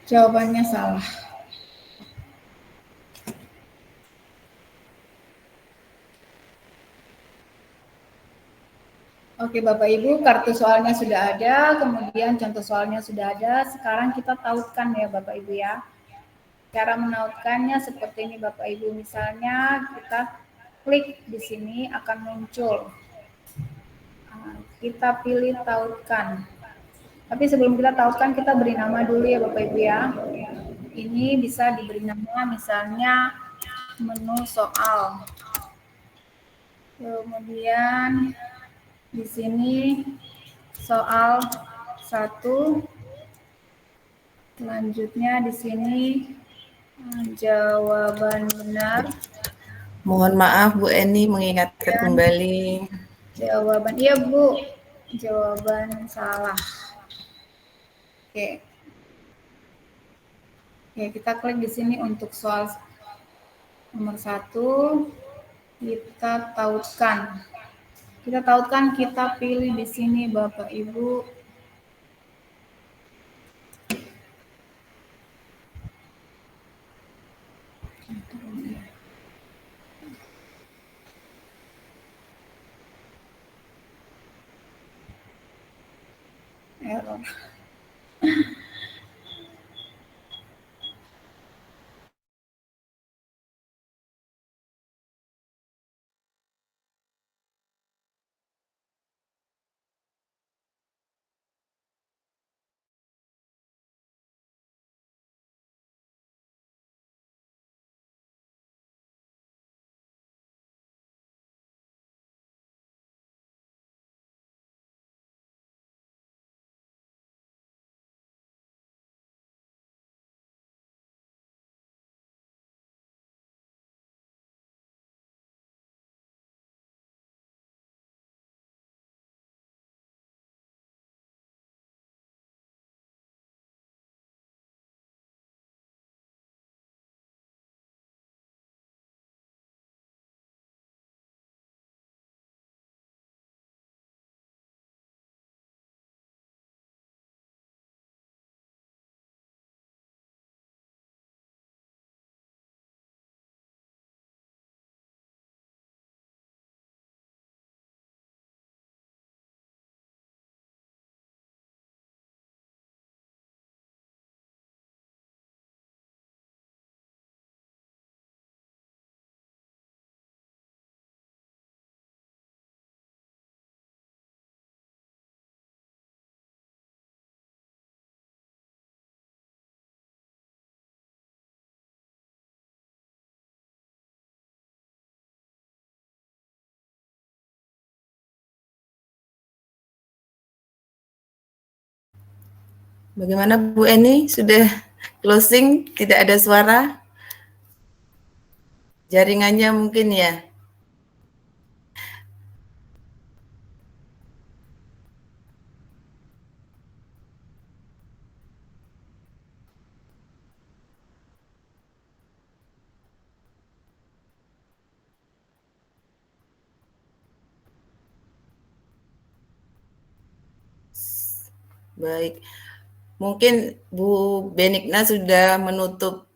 Jawabannya salah. Oke Bapak Ibu, kartu soalnya sudah ada, kemudian contoh soalnya sudah ada. Sekarang kita tautkan ya Bapak Ibu ya. Cara menautkannya seperti ini Bapak Ibu. Misalnya kita klik di sini akan muncul. Kita pilih tautkan. Tapi sebelum kita tautkan, kita beri nama dulu ya Bapak Ibu ya. Ini bisa diberi nama misalnya menu soal. Kemudian di sini soal 1. Selanjutnya di sini jawaban benar. Mohon maaf Bu Eni mengingatkan kembali. Jawaban iya Bu. Jawaban salah. Oke. Oke, kita klik di sini untuk soal nomor 1. Kita tautkan. Kita pilih di sini Bapak Ibu. Error. Bagaimana Bu Eni? Sudah Closing, tidak ada suara. Jaringannya mungkin ya. Baik, mungkin Bu Benigna sudah menutup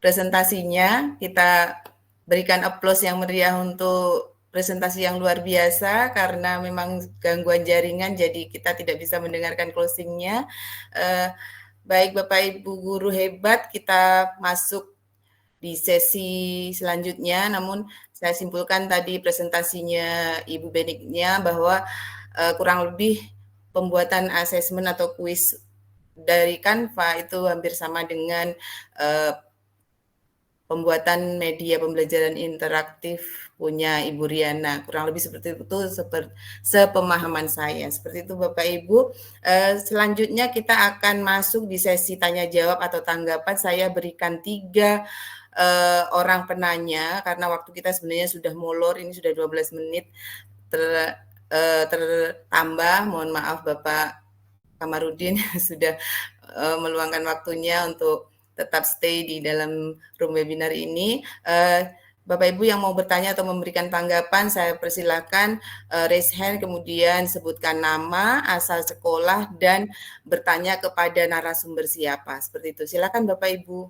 presentasinya. Kita berikan aplaus yang meriah untuk presentasi yang luar biasa karena memang gangguan jaringan, jadi kita tidak bisa mendengarkan closingnya. Baik Bapak Ibu guru hebat, kita masuk di sesi selanjutnya. Namun saya simpulkan tadi presentasinya Ibu Benigna bahwa kurang lebih pembuatan asesmen atau kuis dari Canva itu hampir sama dengan pembuatan media pembelajaran interaktif punya Ibu Riana. Kurang lebih seperti itu, sepemahaman saya. Seperti itu Bapak Ibu. Selanjutnya kita akan masuk di sesi tanya jawab atau tanggapan. Saya berikan 3 orang penanya karena waktu kita sebenarnya sudah molor, ini sudah 12 menit tertambah. Mohon maaf Bapak Kamarudin sudah meluangkan waktunya untuk tetap stay di dalam room webinar ini. Bapak Ibu yang mau bertanya atau memberikan tanggapan, saya persilakan raise hand, kemudian sebutkan nama, asal sekolah, dan bertanya kepada narasumber siapa. Seperti itu. Silakan Bapak Ibu.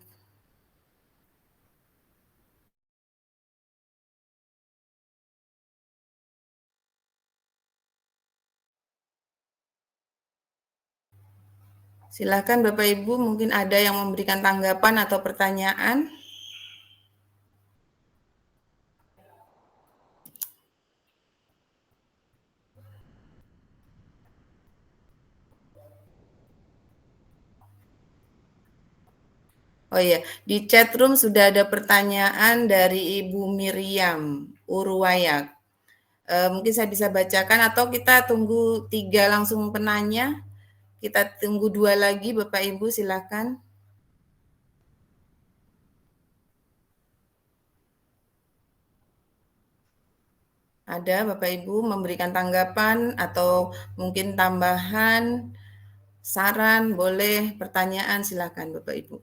Silakan Bapak Ibu, mungkin ada yang memberikan tanggapan atau pertanyaan. Oh iya, di chat room sudah ada pertanyaan dari Ibu Miriam Urwayak. Mungkin saya bisa bacakan atau kita tunggu 3 langsung penanya. Kita tunggu 2 lagi, Bapak Ibu, silakan. Ada Bapak Ibu memberikan tanggapan atau mungkin tambahan, saran, boleh, pertanyaan, silakan Bapak Ibu.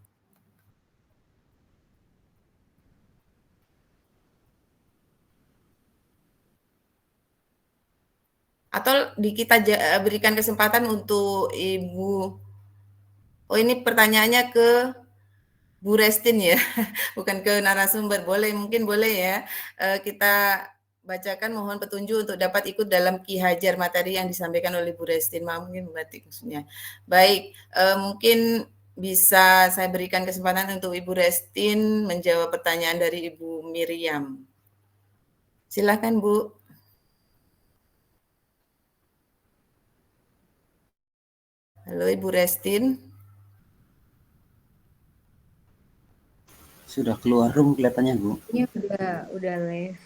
Atau kita berikan kesempatan untuk Ibu, oh ini pertanyaannya ke Bu Restin ya, bukan ke narasumber, boleh, mungkin boleh ya, kita bacakan mohon petunjuk untuk dapat ikut dalam Ki Hajar materi yang disampaikan oleh Bu Restin, mungkin berarti maksudnya. Baik, mungkin bisa saya berikan kesempatan untuk Ibu Restin menjawab pertanyaan dari Ibu Miriam. Silakan Bu. Halo Ibu Restin. Sudah keluar room kelihatannya Bu. Ini udah live.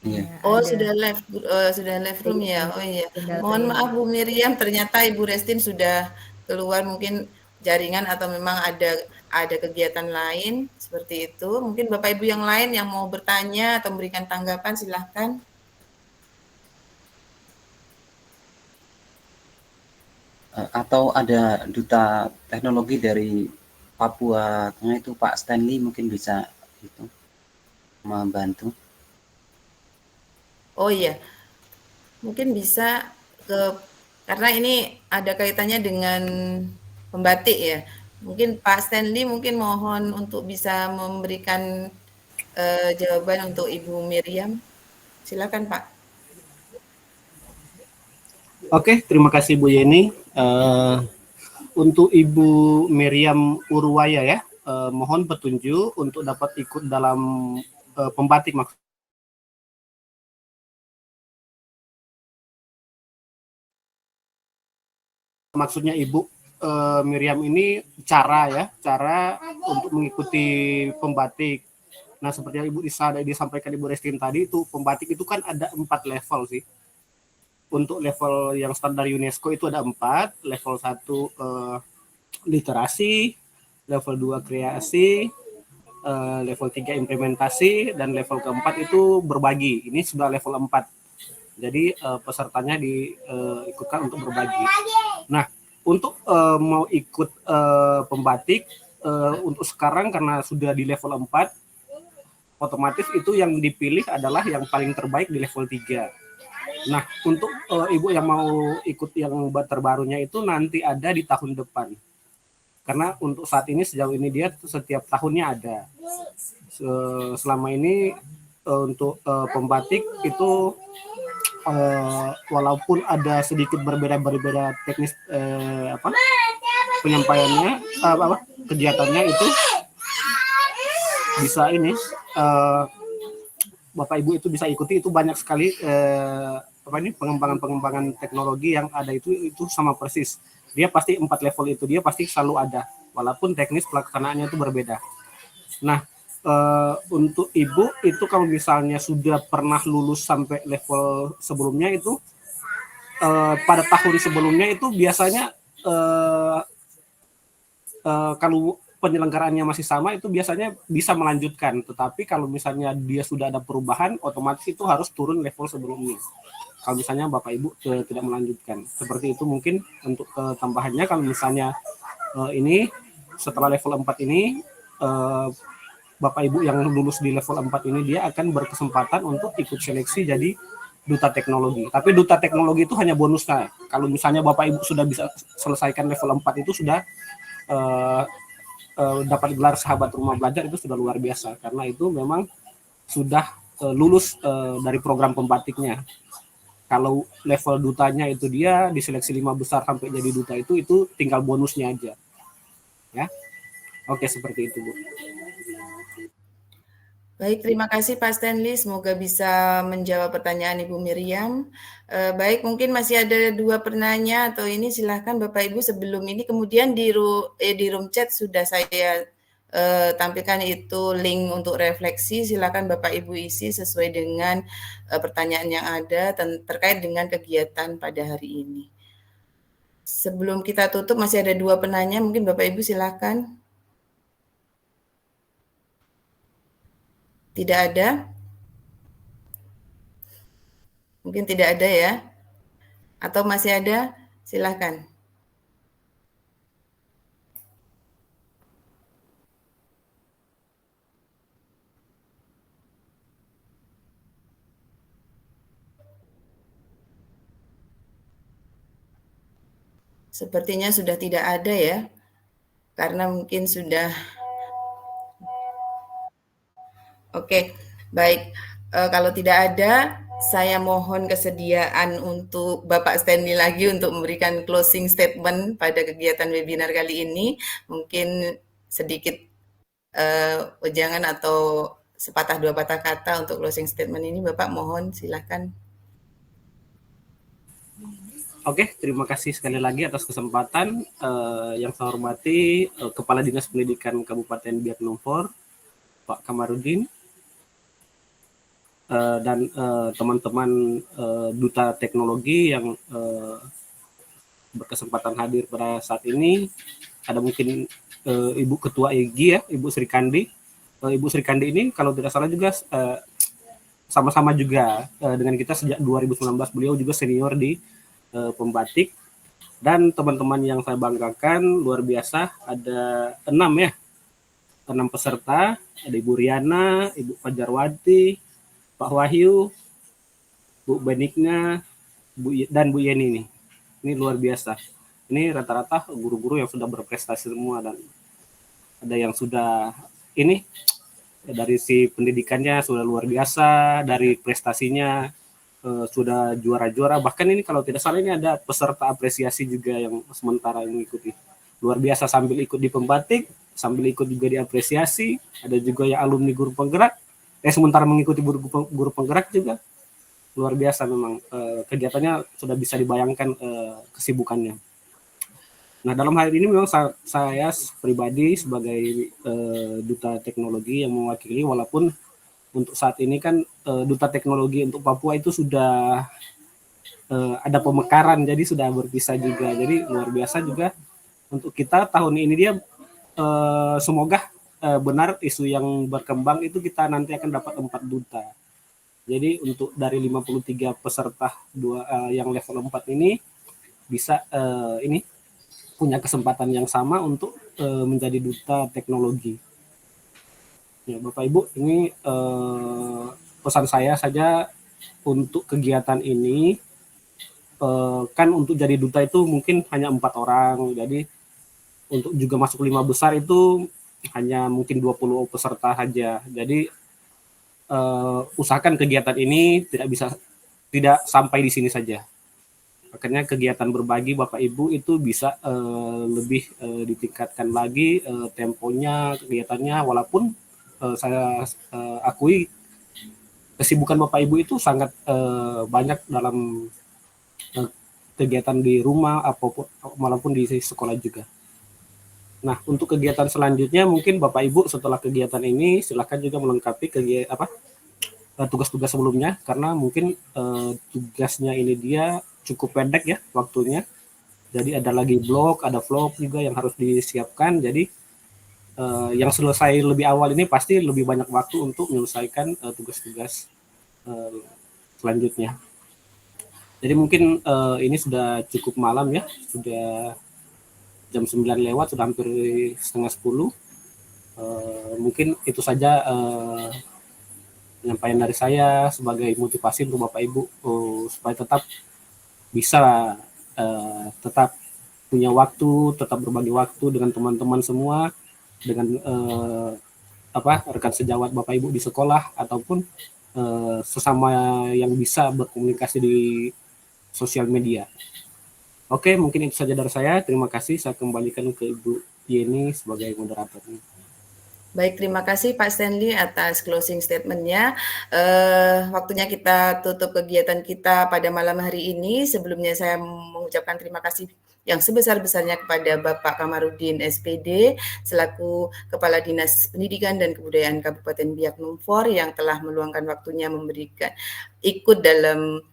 Iya. Ya, Oh ada. sudah live room ya. Oh iya. Mohon maaf Bu Miriam, ternyata Ibu Restin sudah keluar, mungkin jaringan atau memang ada kegiatan lain seperti itu. Mungkin Bapak Ibu yang lain yang mau bertanya atau memberikan tanggapan silahkan. Atau ada duta teknologi dari Papua Tengah itu Pak Stanley mungkin bisa itu membantu. Oh iya, mungkin bisa karena ini ada kaitannya dengan pembatik ya. Mungkin Pak Stanley mungkin mohon untuk bisa memberikan jawaban untuk Ibu Miriam. Silakan Pak. Oke, terima kasih Bu Yeni. Untuk Ibu Miriam Urwaya ya, mohon petunjuk untuk dapat ikut dalam pembatik maksudnya Ibu Miriam ini cara untuk mengikuti pembatik. Nah, seperti yang Ibu disampaikan Ibu Restin tadi, itu pembatik itu kan ada 4 level sih. Untuk level yang standar UNESCO itu ada 4, level 1 literasi, level 2 kreasi, level 3 implementasi, dan level keempat itu berbagi. Ini sudah level 4. Jadi pesertanya diikutkan untuk berbagi. Nah, untuk mau ikut pembatik, untuk sekarang karena sudah di level 4, otomatis itu yang dipilih adalah yang paling terbaik di level 3. Nah, untuk ibu yang mau ikut yang terbarunya itu nanti ada di tahun depan. Karena untuk saat ini sejauh ini dia setiap tahunnya ada. Selama ini untuk pembatik itu walaupun ada sedikit berbeda teknis penyampaiannya, kegiatannya itu bisa ini Bapak Ibu itu bisa ikuti, itu banyak sekali pengembangan teknologi yang ada itu sama persis. Dia pasti 4 level itu dia pasti selalu ada, walaupun teknis pelaksanaannya itu berbeda. Nah, untuk ibu itu kalau misalnya sudah pernah lulus sampai level sebelumnya itu pada tahun sebelumnya itu biasanya kalau penyelenggaraannya masih sama itu biasanya bisa melanjutkan, tetapi kalau misalnya dia sudah ada perubahan otomatis itu harus turun level sebelumnya kalau misalnya Bapak Ibu tidak melanjutkan. Seperti itu mungkin untuk tambahannya. Kalau misalnya ini setelah level 4 ini Bapak Ibu yang lulus di level 4 ini dia akan berkesempatan untuk ikut seleksi jadi duta teknologi. Tapi duta teknologi itu hanya bonusnya. Kalau misalnya Bapak Ibu sudah bisa selesaikan level 4 itu sudah dapat gelar sahabat rumah belajar, itu sudah luar biasa. Karena itu memang sudah lulus dari program pembatiknya. Kalau level dutanya itu dia diseleksi 5 besar sampai jadi duta itu tinggal bonusnya aja. Ya. Oke, seperti itu, Bu. Baik, terima kasih Pak Stanley. Semoga bisa menjawab pertanyaan Ibu Miriam. Baik, mungkin masih ada 2 penanya atau ini silahkan Bapak Ibu sebelum ini. Kemudian di room chat sudah saya tampilkan itu link untuk refleksi. Silakan Bapak Ibu isi sesuai dengan pertanyaan yang ada terkait dengan kegiatan pada hari ini. Sebelum kita tutup masih ada 2 penanya. Mungkin Bapak Ibu silakan. Tidak ada? Mungkin tidak ada ya? Atau masih ada? Silakan. Sepertinya sudah tidak ada ya, karena mungkin sudah. Oke, baik. Kalau tidak ada, saya mohon kesediaan untuk Bapak Stanley lagi untuk memberikan closing statement pada kegiatan webinar kali ini. Mungkin sedikit wejangan atau sepatah 2 patah kata untuk closing statement ini, Bapak mohon silakan. Oke, terima kasih sekali lagi atas kesempatan. Yang saya hormati Kepala Dinas Pendidikan Kabupaten Biak Numfor, Pak Kamarudin, dan teman-teman duta teknologi yang berkesempatan hadir pada saat ini. Ada mungkin Ibu Ketua IGI ya, Ibu Sri Kandi. Ibu Sri Kandi ini kalau tidak salah juga sama-sama juga dengan kita sejak 2019. Beliau juga senior di pembatik. Dan teman-teman yang saya banggakan luar biasa, ada 6 peserta. Ada Ibu Riana, Ibu Fajarwati, Pak Wahyu, Bu Benigna, dan Bu Yeni nih. Ini luar biasa. Ini rata-rata guru-guru yang sudah berprestasi semua, dan ada yang sudah ini dari si pendidikannya sudah luar biasa, dari prestasinya sudah juara-juara. Bahkan ini kalau tidak salah ini ada peserta apresiasi juga yang sementara mengikuti. Luar biasa, sambil ikut di pembatik, sambil ikut juga diapresiasi. Ada juga yang alumni guru penggerak. Sementara mengikuti guru penggerak juga. Luar biasa memang kegiatannya sudah bisa dibayangkan kesibukannya. Nah, dalam hal ini memang saya pribadi sebagai duta teknologi yang mewakili, walaupun untuk saat ini kan duta teknologi untuk Papua itu sudah ada pemekaran, jadi sudah berpisah juga. Jadi luar biasa juga untuk kita tahun ini dia semoga benar isu yang berkembang itu kita nanti akan dapat 4 duta. Jadi untuk dari 53 peserta yang level 4 ini bisa ini punya kesempatan yang sama untuk menjadi duta teknologi. Ya, Bapak Ibu, ini pesan saya saja untuk kegiatan ini. Kan untuk jadi duta itu mungkin hanya 4 orang. Jadi untuk juga masuk 5 besar itu hanya mungkin 20 peserta saja. Jadi usahakan kegiatan ini tidak sampai di sini saja. Makanya kegiatan berbagi Bapak Ibu itu bisa lebih ditingkatkan lagi temponya, kegiatannya, walaupun saya akui kesibukan Bapak Ibu itu sangat banyak dalam kegiatan di rumah maupun di sekolah juga. Nah, untuk kegiatan selanjutnya mungkin Bapak Ibu setelah kegiatan ini silakan juga melengkapi tugas-tugas sebelumnya, karena mungkin tugasnya ini dia cukup pendek ya waktunya. Jadi ada lagi blog, ada vlog juga yang harus disiapkan. Jadi yang selesai lebih awal ini pasti lebih banyak waktu untuk menyelesaikan tugas-tugas selanjutnya. Jadi mungkin ini sudah cukup malam ya, sudah jam 9 lewat, sudah hampir setengah 10. Mungkin itu saja penyampaian dari saya sebagai motivasi untuk Bapak Ibu supaya tetap bisa tetap punya waktu, tetap berbagi waktu dengan teman-teman semua, dengan rekan sejawat Bapak Ibu di sekolah ataupun sesama yang bisa berkomunikasi di sosial media. Oke, mungkin itu saja dari saya. Terima kasih. Saya kembalikan ke Ibu Yeni sebagai moderator. Baik, terima kasih Pak Stanley atas closing statement-nya. Waktunya kita tutup kegiatan kita pada malam hari ini. Sebelumnya saya mengucapkan terima kasih yang sebesar-besarnya kepada Bapak Kamarudin SPD selaku Kepala Dinas Pendidikan dan Kebudayaan Kabupaten Biak Numfor yang telah meluangkan waktunya ikut dalam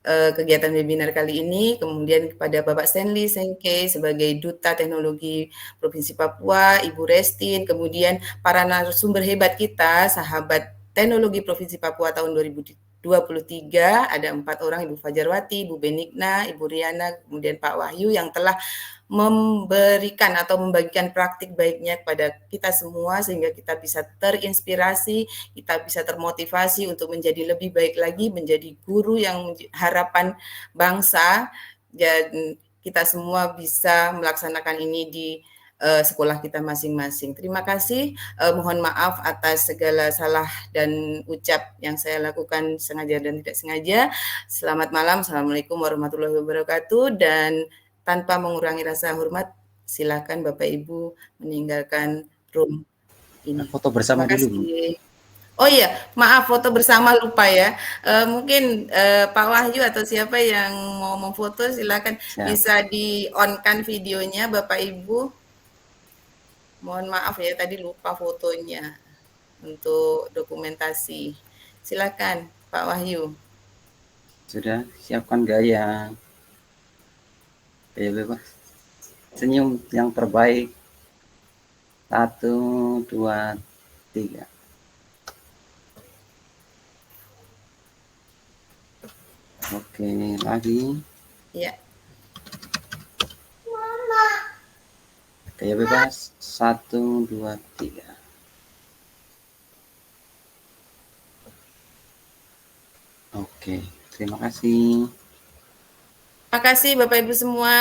kegiatan webinar kali ini. Kemudian kepada Bapak Stanley Sengke sebagai Duta Teknologi Provinsi Papua, Ibu Restin, kemudian para narasumber hebat kita, sahabat teknologi Provinsi Papua tahun 2023, ada 4 orang, Ibu Fajarwati, Ibu Benigna, Ibu Riana, kemudian Pak Wahyu yang telah memberikan atau membagikan praktik baiknya kepada kita semua sehingga kita bisa terinspirasi, kita bisa termotivasi untuk menjadi lebih baik lagi, menjadi guru yang harapan bangsa, dan kita semua bisa melaksanakan ini di sekolah kita masing-masing. Terima kasih, mohon maaf atas segala salah dan ucap yang saya lakukan sengaja dan tidak sengaja. Selamat malam, Assalamualaikum warahmatullahi wabarakatuh, dan tanpa mengurangi rasa hormat, silakan Bapak Ibu meninggalkan room ini. Foto bersama dulu. Oh iya, maaf, foto bersama lupa ya. Mungkin Pak Wahyu atau siapa yang mau memfoto silakan. Siap. Bisa di-on-kan videonya Bapak Ibu. Mohon maaf ya, tadi lupa fotonya untuk dokumentasi. Silakan Pak Wahyu. Sudah, siapkan gaya. Gaya bebas. Senyum yang terbaik. 1, 2, 3. Oke, lagi. Ya. Gaya bebas. 1, 2, 3. Oke, terima kasih. Terima kasih Bapak Ibu semua.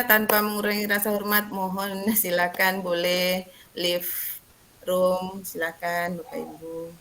Tanpa mengurangi rasa hormat, mohon silakan boleh leave room. Silakan Bapak Ibu.